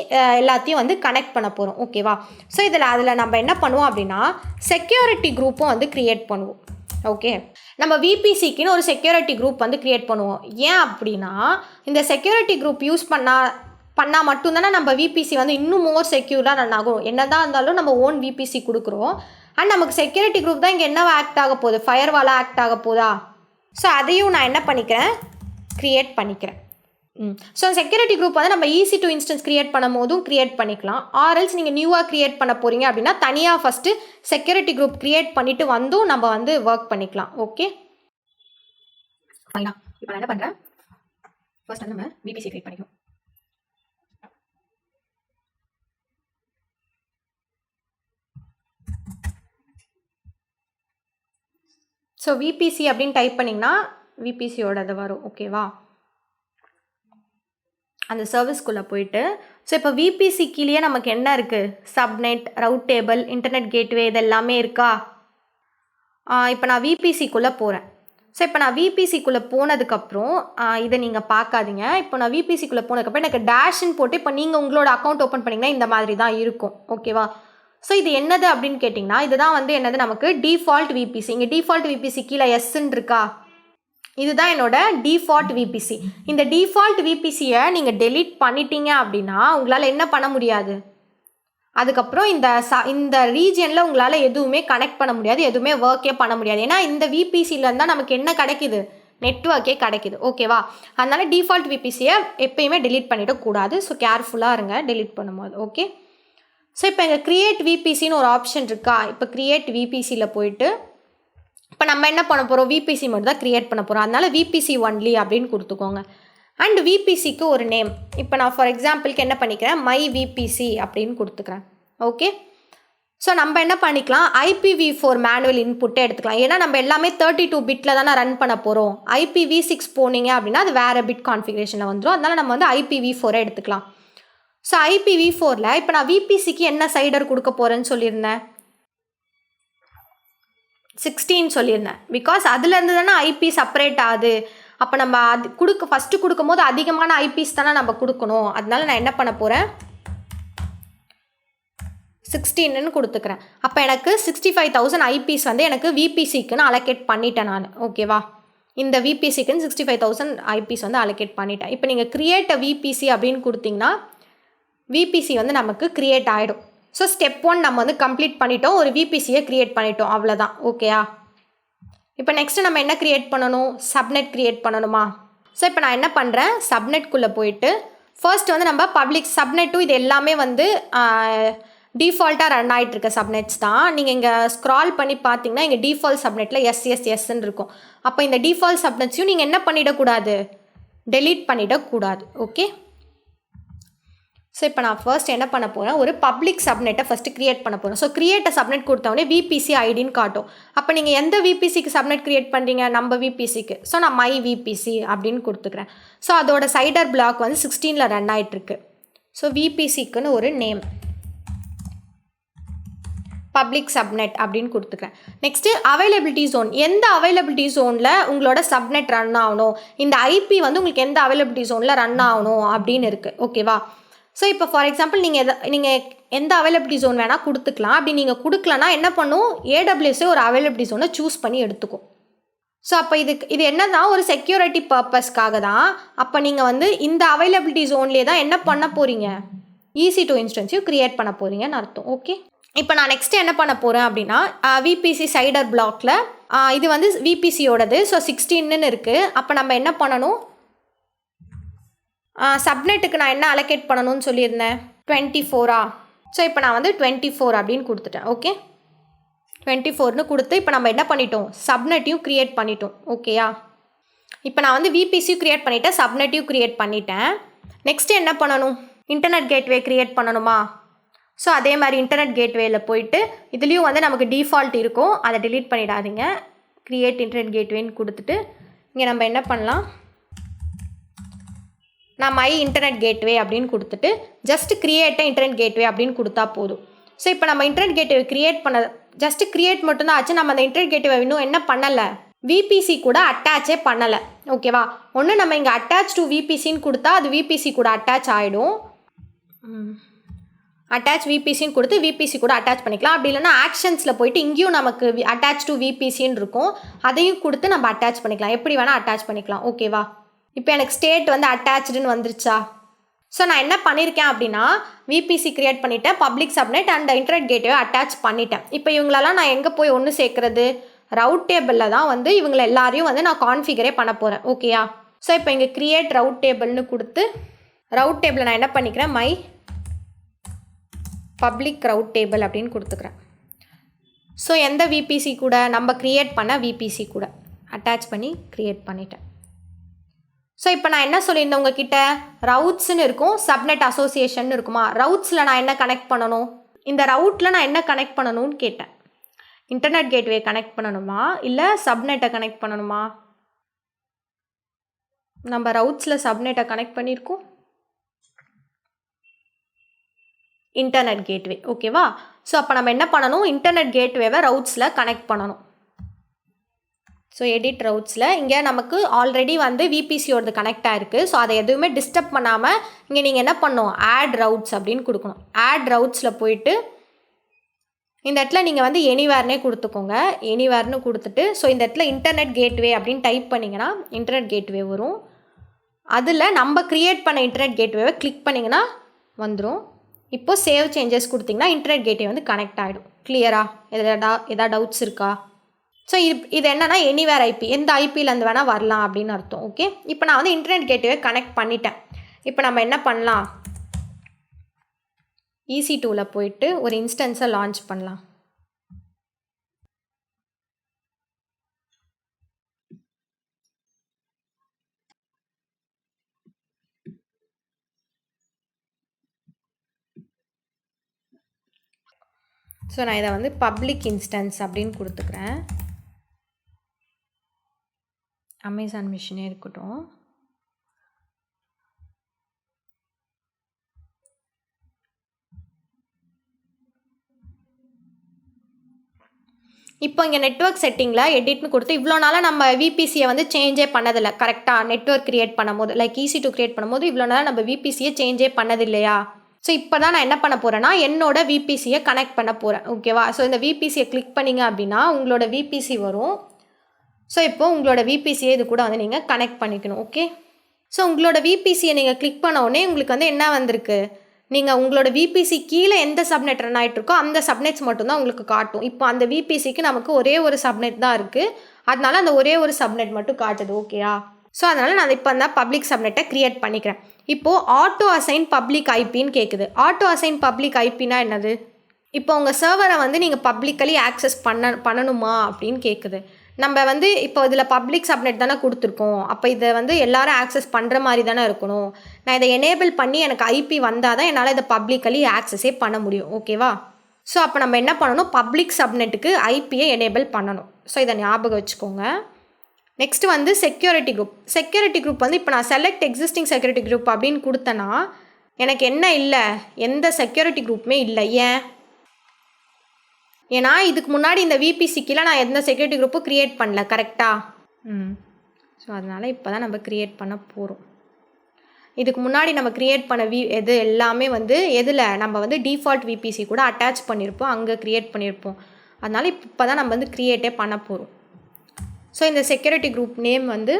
எல்லாத்தையும் வந்து கனெக்ட் பண்ண போகிறோம். ஓகேவா? ஸோ அதில் நம்ம என்ன பண்ணுவோம் அப்படின்னா செக்யூரிட்டி குரூப்பும் வந்து க்ரியேட் பண்ணுவோம். ஓகே, நம்ம VPCக்குன்னு ஒரு செக்யூரிட்டி குரூப் வந்து க்ரியேட் பண்ணுவோம். ஏன் அப்படின்னா இந்த செக்யூரிட்டி குரூப் யூஸ் பண்ணால் மட்டும்தானே நம்ம VPC வந்து இன்னும் மோர் செக்யூராக ரன் ஆகும். என்ன தான் இருந்தாலும் நம்ம ஓன் VPC கொடுக்குறோம். அண்ட் நமக்கு செக்யூரிட்டி குரூப் தான் இங்கே என்னவா ஆக்ட் ஆக போகுது, ஃபயர்வாலாக ஆக்ட் ஆக போதா. ஸோ அதையும் நான் என்ன பண்ணிக்கிறேன், க்ரியேட் பண்ணிக்கிறேன். ஸோ செக்யூரிட்டி குரூப் வந்து நம்ம EC2 இன்ஸ்டன்ஸ் க்ரியேட் பண்ணும் போதும் க்ரியேட் பண்ணிக்கலாம். ஆர்எல்ஸ் நீங்கள் நியூவாக க்ரியேட் பண்ண போகிறீங்க அப்படின்னா தனியாக ஃபஸ்ட்டு செக்யூரிட்டி குரூப் க்ரியேட் பண்ணிவிட்டு வந்தும் நம்ம வந்து ஒர்க் பண்ணிக்கலாம். ஓகே, ஃபைனா. இப்போ நான் என்ன பண்ணுறேன், ஃபர்ஸ்ட் வந்து நம்ம VPC க்ரியேட் பண்ணிக்கலாம். ஸோ VPC அப்படின்னு டைப் பண்ணிங்கன்னா VPCயோட அது வரும். ஓகேவா? அந்த சர்வீஸ்குள்ளே போயிட்டு ஸோ இப்போ VPC கீழே நமக்கு என்ன இருக்குது, subnet, route table, internet gateway இது எல்லாமே இருக்கா. இப்போ நான் VPCக்குள்ளே போகிறேன். ஸோ இப்போ நான் VPCக்குள்ளே போனதுக்கப்புறம் இதை நீங்கள் பார்க்காதீங்க. இப்போ நான் VPCக்குள்ளே போனதுக்கப்புறம் எனக்கு டேஷ்ன்னு போட்டு இப்போ நீங்கள் உங்களோட அக்கௌண்ட் ஓப்பன் பண்ணிங்கன்னா இந்த மாதிரி தான் இருக்கும். ஓகேவா? ஸோ இது என்னது அப்படின்னு கேட்டிங்கன்னா இதுதான் வந்து என்னது, நமக்கு டிஃபால்ட் VPC. இங்கே டிஃபால்ட் VPC கீழே எஸ்ன்னு இருக்கா, இதுதான் என்னோட டிஃபால்ட் VPC. இந்த டிஃபால்ட் VPCயை நீங்கள் டெலீட் பண்ணிட்டீங்க அப்படின்னா உங்களால் என்ன பண்ண முடியாது, அதுக்கப்புறம் இந்த ரீஜியனில் உங்களால் எதுவுமே கனெக்ட் பண்ண முடியாது, எதுவுமே ஒர்க்கே பண்ண முடியாது. ஏன்னா இந்த VPCயில் இருந்தால் நமக்கு என்ன கிடைக்குது, நெட்வொர்க்கே கிடைக்குது. ஓகேவா? அதனால டிஃபால்ட் VPCயை எப்பயுமே டெலீட் பண்ணிடக்கூடாது. ஸோ கேர்ஃபுல்லாக இருங்க டெலீட் பண்ணும்போது. ஓகே, ஸோ இப்போ எங்கள் க்ரியேட் VPCன்னு ஒரு ஆப்ஷன் இருக்கா. இப்போ க்ரியேட் VPCயில் போயிட்டு இப்போ நம்ம என்ன பண்ண போகிறோம், VPC மட்டும் தான் க்ரியேட் பண்ண போகிறோம். அதனால் VPC ஒன்லி அப்படின்னு கொடுத்துக்கோங்க. அண்ட் VPCக்கு ஒரு நேம், இப்போ நான் ஃபார் எக்ஸாம்பிளுக்கு என்ன பண்ணிக்கிறேன், மை VPC அப்படின்னு கொடுத்துக்கிறேன். ஓகே, ஸோ நம்ம என்ன பண்ணிக்கலாம், IPv4 மேனுவல் இன்புட்டே எடுத்துக்கலாம். ஏன்னா நம்ம எல்லாமே 32 பிட்டில் தானே ரன் பண்ண போகிறோம். IPv6 போனீங்க அப்படின்னா அது வேறு பிட் கான்ஃபிகரேஷனில் வந்துடும். அதனால் நம்ம வந்து IPv4 எடுத்துக்கலாம். ஸோ IPv4ல் இப்போ நான் VPCக்கு என்ன சைடர் கொடுக்க போகிறேன்னு சொல்லியிருந்தேன், 16 சொல்லியிருந்தேன். பிகாஸ் அதுலேருந்து தானே ஐபி செப்பரேட் ஆகுது. அப்போ நம்ம அது ஃபஸ்ட்டு கொடுக்கும்போது அதிகமான ஐபிஸ் தானே நம்ம கொடுக்கணும். அதனால நான் என்ன பண்ண போகிறேன், 16ன்னு கொடுத்துக்கிறேன். அப்போ எனக்கு 65,000 ஐபிஸ் வந்து எனக்கு விபிசிக்குன்னு அலோகேட் பண்ணிட்டேன் நான். ஓகேவா, இந்த விபிசிக்குன்னு 65,000 ஐபிஸ் வந்து அலோகேட் பண்ணிட்டேன். இப்போ நீங்கள் கிரியேட் விபிசி அப்படின்னு கொடுத்தீங்கன்னா விபிசி வந்து நமக்கு கிரியேட் ஆகிடும். ஸோ ஸ்டெப் 1 நம்ம வந்து கம்ப்ளீட் பண்ணிட்டோம், ஒரு விபிசியை க்ரியேட் பண்ணிட்டோம், அவ்வளோதான். ஓகேயா, இப்போ நெக்ஸ்ட்டு நம்ம என்ன க்ரியேட் பண்ணணும், சப்நெட் க்ரியேட் பண்ணணுமா? ஸோ இப்போ நான் என்ன பண்ணுறேன், சப்நெட்குள்ளே போயிட்டு ஃபர்ஸ்ட் வந்து நம்ம பப்ளிக் சப்நெட்டும் இது எல்லாமே வந்து டிஃபால்ட்டாக ரன் ஆகிட்டு இருக்க சப்நெட்ஸ் தான். நீங்கள் இங்கே ஸ்க்ரால் பண்ணி பார்த்தீங்கன்னா இங்கே டிஃபால்ட் சப்நெட்டில் எஸ்ன்னு இருக்கும். அப்போ இந்த டிஃபால்ட் சப்நெட்ஸையும் நீங்கள் என்ன பண்ணிடக்கூடாது, டெலீட் பண்ணிடக்கூடாது. ஓகே, ஸோ இப்போ நான் ஃபர்ஸ்ட் என்ன பண்ண போகிறேன், ஒரு பப்ளிக் சப்நெட்டை ஃபஸ்ட்டு க்ரியேட் பண்ண போகிறேன். ஸோ க்ரியேட் சப்நெட் கொடுத்தவொடனே விபிசி ஐடின்னு காட்டும். அப்போ நீங்கள் எந்த விபிசிக்கு சப்நெட் க்ரியேட் பண்ணுறீங்க, நம்ம விபிசிக்கு. ஸோ நான் மை விபிசி அப்படின்னு கொடுத்துக்கிறேன். ஸோ அதோட சைடர் பிளாக் வந்து 16ல் ரன் ஆகிட்டுருக்கு. ஸோ விபிசிக்குன்னு ஒரு நேம் பப்ளிக் சப்நெட் அப்படின்னு கொடுத்துக்கிறேன். நெக்ஸ்ட்டு அவைலபிலிட்டி ஜோன், எந்த அவைலபிலிட்டி ஜோனில் உங்களோட சப்நெட் ரன் ஆகணும், இந்த ஐபி வந்து உங்களுக்கு எந்த அவைலபிலிட்டி ஜோனில் ரன் ஆகணும் அப்படின்னு இருக்குது. ஓகேவா, ஸோ இப்போ ஃபார் எக்ஸாம்பிள் நீங்கள் எந்த அவைலபிலிட்டி ஜோன் வேணால் கொடுத்துக்கலாம். அப்படி நீங்கள் கொடுக்கலனா என்ன பண்ணும், ஏடபிள்யூஎஸ்ஸே ஒரு அவைலபிலிட்டி ஜோனை சூஸ் பண்ணி எடுத்துக்கும். ஸோ அப்போ இது என்னன்னா ஒரு செக்யூரிட்டி பர்பஸ்க்காக தான். அப்போ நீங்கள் வந்து இந்த அவைலபிலிட்டி ஜோன்லேயே தான் என்ன பண்ண போகிறீங்க, EC2 இன்ஸ்டன்ஸையும் க்ரியேட் பண்ண போகிறீங்கன்னு அர்த்தம். ஓகே, இப்போ நான் நெக்ஸ்ட்டு என்ன பண்ண போகிறேன் அப்படின்னா விபிசி சைடர் பிளாக்ல இது வந்து விபிசியோடது. ஸோ 16ன்னு இருக்குது. அப்போ நம்ம என்ன பண்ணணும், சப்நெட்டுக்கு நான் என்ன அலோகேட் பண்ணணும்னு சொல்லியிருந்தேன், 24ஆ. ஸோ இப்போ நான் வந்து 24 அப்படின்னு கொடுத்துட்டேன். ஓகே, 24ன்னு கொடுத்து இப்போ நம்ம என்ன பண்ணிட்டோம், சப்நெட்டையும் க்ரியேட் பண்ணிட்டோம். ஓகேயா, இப்போ நான் வந்து விபிசியும் க்ரியேட் பண்ணிட்டேன், சப்நெட்டையும் க்ரியேட் பண்ணிட்டேன். நெக்ஸ்ட்டு என்ன பண்ணணும், இன்டர்நெட் கேட்வே க்ரியேட் பண்ணணுமா? ஸோ அதே மாதிரி இன்டர்நெட் கேட்வேயில் போயிட்டு இதுலேயும் வந்து நமக்கு டிஃபால்ட் இருக்கும், அதை டிலீட் பண்ணிடாதீங்க. க்ரியேட் இன்டர்நெட் கேட்வேன்னு கொடுத்துட்டு இங்கே நம்ம என்ன பண்ணலாம், நான் மை இன்டர்நெட் கேட்வே அப்படின்னு கொடுத்துட்டு ஜஸ்ட் க்ரியேட் இன்டர்நெட் கேட்வே அப்படின்னு கொடுத்தா போதும். ஸோ இப்போ நம்ம இன்டர்நெட் கேட்வே க்ரியேட் பண்ண ஜஸ்ட் க்ரியேட் மட்டும்தான் ஆச்சு. நம்ம அந்த இன்டர்நெட் கேட்வே இன்னும் என்ன பண்ணலை, விபிசி கூட அட்டாச்சே பண்ணலை. ஓகேவா, ஒன்று நம்ம இங்கே அட்டாச் டு விபிசின்னு கொடுத்தா அது விபிசி கூட அட்டாச் ஆகிடும். அட்டாச் விபிசின்னு கொடுத்து விபிசி கூட அட்டாச் பண்ணிக்கலாம். அப்படி இல்லைனா ஆக்ஷன்ஸில் போயிட்டு இங்கேயும் நமக்கு அட்டாச் டு விபிசின்னு இருக்கும், அதையும் கொடுத்து நம்ம அட்டாச் பண்ணிக்கலாம், எப்படி வேணால் அட்டாச் பண்ணிக்கலாம். ஓகேவா, இப்போ எனக்கு ஸ்டேட் வந்து அட்டாச்சுன்னு வந்துருச்சா? ஸோ நான் என்ன பண்ணியிருக்கேன் அப்படின்னா விபிசி க்ரியேட் பண்ணிவிட்டேன், public subnet and internet gateway attach பண்ணிட்டேன். இப்போ இவங்களெல்லாம் நான் எங்கே போய் ஒன்று சேர்க்குறது, ரவுட் டேபிளில் தான் வந்து இவங்களை எல்லாரையும் வந்து நான் கான்ஃபிகரே பண்ண போகிறேன். ஓகேயா, ஸோ இப்போ இங்கே க்ரியேட் ரவுட் டேபிள்னு கொடுத்து ரவுட் டேபிளில் நான் என்ன பண்ணிக்கிறேன், மை பப்ளிக் ரவுட் டேபிள் அப்படின்னு கொடுத்துக்கிறேன். ஸோ எந்த விபிசி கூட, நம்ம க்ரியேட் பண்ண விபிசி கூட அட்டாச் பண்ணி க்ரியேட் பண்ணிட்டேன். ஸோ இப்போ நான் என்ன சொல்லியிருந்தேன் உங்ககிட்ட, ரவுட்ஸ்ன்னு இருக்கும், சப்நெட் அசோசியேஷன் இருக்குமா. ரவுட்ஸில் நான் என்ன கனெக்ட் பண்ணணும், இந்த ரவுட்டில் நான் என்ன கனெக்ட் பண்ணணும்னு கேட்டேன். இன்டர்நெட் கேட்வே கனெக்ட் பண்ணணுமா இல்லை சப்நெட்டை கனெக்ட் பண்ணணுமா? நம்ம ரவுட்ஸில் சப்நெட்டை கனெக்ட் பண்ணியிருக்கோம், இன்டர்நெட் கேட்வே. ஓகேவா, ஸோ அப்போ நம்ம என்ன பண்ணணும், இன்டர்நெட் கேட்வேவை ரவுட்ஸில் கனெக்ட் பண்ணணும். ஸோ எடிட் ரவுட்ஸில் இங்கே நமக்கு ஆல்ரெடி வந்து விபிசியோடது கனெக்ட் ஆகிருக்கு. ஸோ அதை எதுவுமே டிஸ்டர்ப் பண்ணாமல் இங்கே நீங்கள் என்ன பண்ணணும், ஆட் ரவுட்ஸ் அப்படின்னு கொடுக்கணும். ஆட் ரவுட்ஸில் போயிட்டு இந்த இடத்துல நீங்கள் வந்து எனிவேர்னே கொடுத்துக்கோங்க, எனிவேர்னு கொடுத்துட்டு ஸோ இந்த இடத்துல இன்டர்நெட் கேட்வே அப்படின்னு டைப் பண்ணிங்கன்னா இன்டர்நெட் கேட்வே வரும். அதில் நம்ம க்ரியேட் பண்ண இன்டர்நெட் கேட்வேவை கிளிக் பண்ணிங்கன்னா வந்துடும். இப்போது சேவ் சேஞ்சஸ் கொடுத்திங்கன்னா இன்டர்நெட் கேட்வே வந்து கனெக்ட் ஆகிடும். கிளியரா, எதா டவுட்ஸ் இருக்கா? ஸோ இது என்னென்னா எனிவேர் ஐபி, எந்த ஐபியிலேருந்து வேணால் வரலாம் அப்படின்னு அர்த்தம். ஓகே, இப்போ நான் வந்து இன்டர்நெட் கேட்வே கனெக்ட் பண்ணிட்டேன். இப்போ நம்ம என்ன பண்ணலாம், EC2ல போயிட்டு ஒரு இன்ஸ்டன்ஸை லான்ச் பண்ணலாம். ஸோ நான் இதை வந்து பப்ளிக் இன்ஸ்டன்ஸ் அப்படின்னு கொடுத்துக்கிறேன். அமேசான் மிஷினே இருக்கட்டும். இப்போ இங்கே நெட்வொர்க் செட்டிங்கில் எடிட்னு கொடுத்து இவ்வளோ நாளாக நம்ம விபிசியை வந்து சேஞ்சே பண்ணதில்லை கரெக்டாக நெட்வொர்க் க்ரியேட் பண்ணும்போது லைக் ஈஸி டு க்ரியேட் பண்ணும்போது இவ்வளோ நாளாக நம்ம விபிசியை சேஞ்சே பண்ணது இல்லையா. ஸோ இப்போ தான் நான் என்ன பண்ண போகிறேன்னா என்னோட விபிசியை கனெக்ட் பண்ண போகிறேன். ஓகேவா. ஸோ இந்த விபிசியை கிளிக் பண்ணிங்க அப்படின்னா உங்களோட விபிசி வரும். ஸோ இப்போது உங்களோட விபிசியை இது கூட வந்து நீங்கள் கனெக்ட் பண்ணிக்கணும். ஓகே. ஸோ உங்களோட விபிசியை நீங்கள் கிளிக் பண்ண உடனே உங்களுக்கு வந்து என்ன வந்திருக்கு, நீங்கள் உங்களோட விபிசி கீழே எந்த சப்நெட் ரன் ஆகிட்ருக்கோ அந்த சப்நெட்ஸ் மட்டும்தான் உங்களுக்கு காட்டும். இப்போ அந்த விபிசிக்கு நமக்கு ஒரே ஒரு சப்நெட் தான் இருக்குது, அதனால அந்த ஒரே ஒரு சப்நெட் மட்டும் காட்டுது. ஓகேயா. ஸோ அதனால் நான் இப்போ அந்த பப்ளிக் சப்நெட்டை க்ரியேட் பண்ணிக்கிறேன். இப்போது ஆட்டோ அசைன் பப்ளிக் ஐபின்னு கேட்குது. ஆட்டோ அசைன் பப்ளிக் ஐபினா என்னது, இப்போ உங்கள் சர்வரை வந்து நீங்கள் பப்ளிக்கலி ஆக்சஸ் பண்ணணுமா அப்படின்னு கேட்குது. நம்ம வந்து இப்போ இதில் பப்ளிக் சப்நெட் தானே கொடுத்துருக்கோம், அப்போ இதை வந்து எல்லாரும் ஆக்சஸ் பண்ணுற மாதிரி தானே இருக்கணும். நான் இதை எனேபிள் பண்ணி எனக்கு ஐபி வந்தால் தான் என்னால் இதை பப்ளிக்கலி ஆக்சஸே பண்ண முடியும். ஓகேவா. ஸோ அப்போ நம்ம என்ன பண்ணணும், பப்ளிக் சப்நெட்டுக்கு ஐபியை எனேபிள் பண்ணணும். ஸோ இதை ஞாபகம் வச்சுக்கோங்க. நெக்ஸ்ட் வந்து செக்யூரிட்டி குரூப். செக்யூரிட்டி குரூப் வந்து இப்போ நான் செலக்ட் எக்ஸிஸ்டிங் செக்யூரிட்டி குரூப் அப்படின்னு கொடுத்தேன்னா எனக்கு என்ன இல்லை, எந்த செக்யூரிட்டி குரூப்புமே இல்லை. ஏன்னா இதுக்கு முன்னாடி இந்த விபிசிக்கில் நான் எந்த செக்யூரிட்டி குரூப்பும் க்ரியேட் பண்ணல கரெக்டாக. ஸோ அதனால் இப்போ தான் நம்ம க்ரியேட் பண்ண போகிறோம். இதுக்கு முன்னாடி நம்ம க்ரியேட் பண்ண எது எல்லாமே வந்து எதில் நம்ம வந்து டிஃபால்ட் விபிசி கூட அட்டாச் பண்ணியிருப்போம், அங்கே க்ரியேட் பண்ணியிருப்போம். அதனால் இப்போ தான் நம்ம வந்து க்ரியேட்டே பண்ண போகிறோம். ஸோ இந்த செக்யூரிட்டி குரூப் நேம் வந்து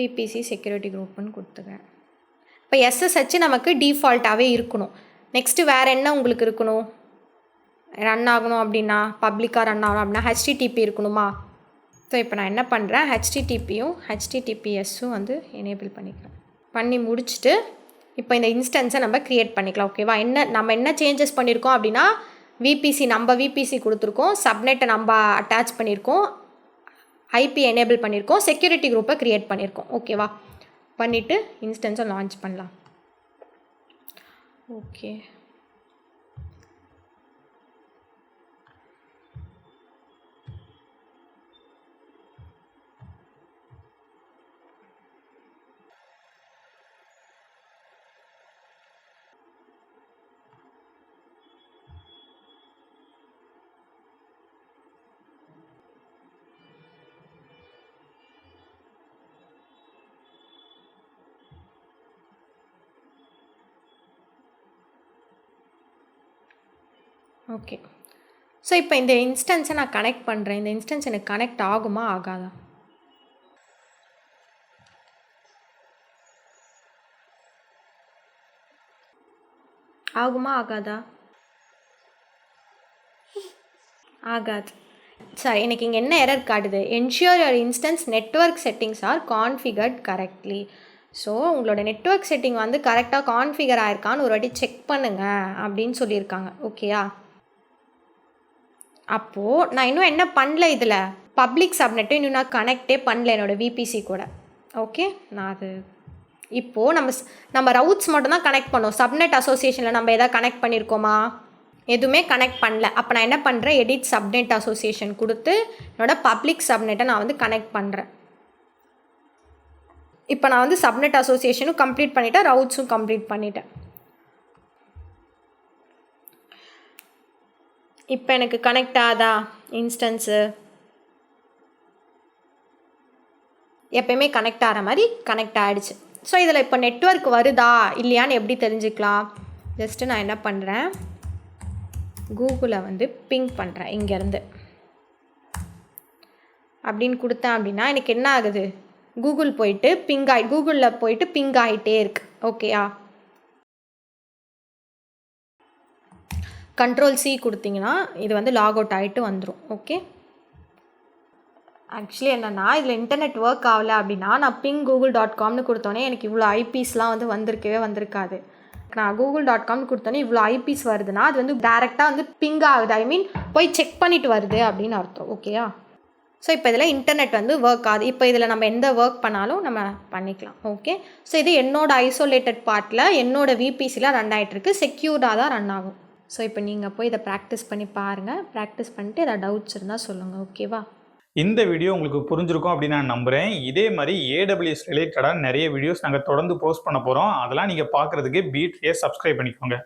விபிசி செக்யூரிட்டி குரூப்னு கொடுத்துக்கிறேன். இப்போ எஸ்எஸ்ஹெச் நமக்கு டிஃபால்ட்டாகவே இருக்கணும். நெக்ஸ்ட்டு வேறு என்ன உங்களுக்கு இருக்கணும், ரன் ஆகணும் அப்படின்னா பப்ளிக்காக ரன் ஆகணும் அப்படின்னா ஹெச்டிடிபி இருக்கணுமா. ஸோ இப்போ நான் என்ன பண்ணுறேன், ஹெச்டிடிபியும் ஹெச்டிடிபிஎஸ்ஸும் வந்து எனேபிள் பண்ணிக்கிறேன். பண்ணி முடிச்சுட்டு இப்போ இந்த இன்ஸ்டன்ஸை நம்ம க்ரியேட் பண்ணிக்கலாம். ஓகேவா. நம்ம என்ன சேஞ்சஸ் பண்ணியிருக்கோம் அப்படின்னா விபிசி நம்ம விபிசி கொடுத்துருக்கோம், சப்நெட்டை நம்ம அட்டாச் பண்ணியிருக்கோம், ஐபி எனேபிள் பண்ணியிருக்கோம், செக்யூரிட்டி குரூப்பை க்ரியேட் பண்ணியிருக்கோம். ஓகேவா. பண்ணிவிட்டு இன்ஸ்டன்ஸை லான்ச் பண்ணலாம். ஓகே. ஓகே. ஸோ இப்போ இந்த இன்ஸ்டன்ஸை நான் கனெக்ட் பண்ணுறேன். இந்த இன்ஸ்டன்ஸ் எனக்கு கனெக்ட் ஆகுமா ஆகாதா, ஆகுமா ஆகாதா, ஆகாது. சார் எனக்கு இங்கே என்ன எரர் காட்டுது, ensure your instance network settings are configured correctly. So உங்களோட நெட்வொர்க் செட்டிங் வந்து கரெக்டாக கான்ஃபிகர் ஆயிருக்கான்னு ஒரு வாட்டி செக் பண்ணுங்கள் அப்படின்னு சொல்லியிருக்காங்க. ஓகேயா. அப்போது நான் இன்னும் என்ன பண்ணல, இதில் பப்ளிக் சப்நெட்டை இன்னும் நான் கனெக்டே பண்ணல என்னோடய விபிசி கூட. ஓகே. நான் அது இப்போது நம்ம ரவுட்ஸ் மட்டும் தான் கனெக்ட் பண்ணோம். சப்நெட் அசோசியேஷனில் நம்ம எதாவது கனெக்ட் பண்ணியிருக்கோமா, எதுவுமே கனெக்ட் பண்ணல. அப்போ நான் என்ன பண்ணுறேன், எடிட் சப்நெட் அசோசியேஷன் கொடுத்து என்னோட பப்ளிக் சப்நெட்டை நான் வந்து கனெக்ட் பண்ணுறேன். இப்போ நான் வந்து சப்நெட் அசோசியேஷனும் கம்ப்ளீட் பண்ணிவிட்டேன், ரவுட்ஸும் கம்ப்ளீட் பண்ணிட்டேன். இப்போ எனக்கு கனெக்ட் ஆகுதா இன்ஸ்டன்ஸு, எப்பயுமே கனெக்ட் ஆகிற மாதிரி கனெக்ட் ஆகிடுச்சு. ஸோ இதில் இப்போ நெட்வொர்க் வருதா இல்லையான்னு எப்படி தெரிஞ்சுக்கலாம், ஜஸ்ட்டு நான் என்ன பண்ணுறேன், கூகுளை வந்து பிங் பண்ணுறேன் இங்கேருந்து அப்படின்னு கொடுத்தேன் அப்படின்னா எனக்கு என்ன ஆகுது, கூகுளில் போயிட்டு பிங் ஆகிட்டே இருக்கு. ஓகேயா. Ctrl+C கொடுத்தீங்கன்னா இது வந்து லாக் அவுட் ஆகிட்டு வந்துடும். ஓகே. ஆக்சுவலி என்னென்னா இதில் இன்டர்நெட் ஒர்க் ஆகலை அப்படின்னா நான் ping.google.comனு கொடுத்தோன்னே எனக்கு இவ்வளோ ஐபிஸ்லாம் வந்து வந்திருக்காது. நான் google.comனு கொடுத்தோன்னே இவ்வளோ ஐபிஸ் வருதுன்னா அது வந்து டேரெக்டாக வந்து பிங் ஆகுது, ஐ மீன் போய் செக் பண்ணிட்டு வருது அப்படின்னு அர்த்தம். ஓகேயா. ஸோ இப்போ இதில் இன்டர்நெட் வந்து ஒர்க் ஆகுது. இப்போ இதில் நம்ம எந்த ஒர்க் பண்ணாலும் நம்ம பண்ணிக்கலாம். ஓகே. ஸோ இது என்னோடய ஐசோலேட்டட் பார்ட்டில் என்னோடய விபிசியில் ரன் ஆகிட்டுருக்கு, செக்யூர்டாக தான் ரன் ஆகும். ஸோ இப்போ நீங்கள் போய் இதை ப்ராக்டிஸ் பண்ணி பாருங்கள். ப்ராக்டிஸ் பண்ணிட்டு ஏதாவது டவுட்ஸ் இருந்தால் சொல்லுங்கள். ஓகேவா. இந்த வீடியோ உங்களுக்கு புரிஞ்சிருக்கும் அப்படின்னு நான் நம்புகிறேன். இதே மாதிரி ஏடபிள்யூஎஸ் ரிலேட்டடாக நிறைய வீடியோஸ் நாங்கள் தொடர்ந்து போஸ்ட் பண்ண போகிறோம். அதெல்லாம் நீங்கள் பார்க்குறதுக்கு பீட்ரியை சப்ஸ்கிரைப் பண்ணிக்கோங்க.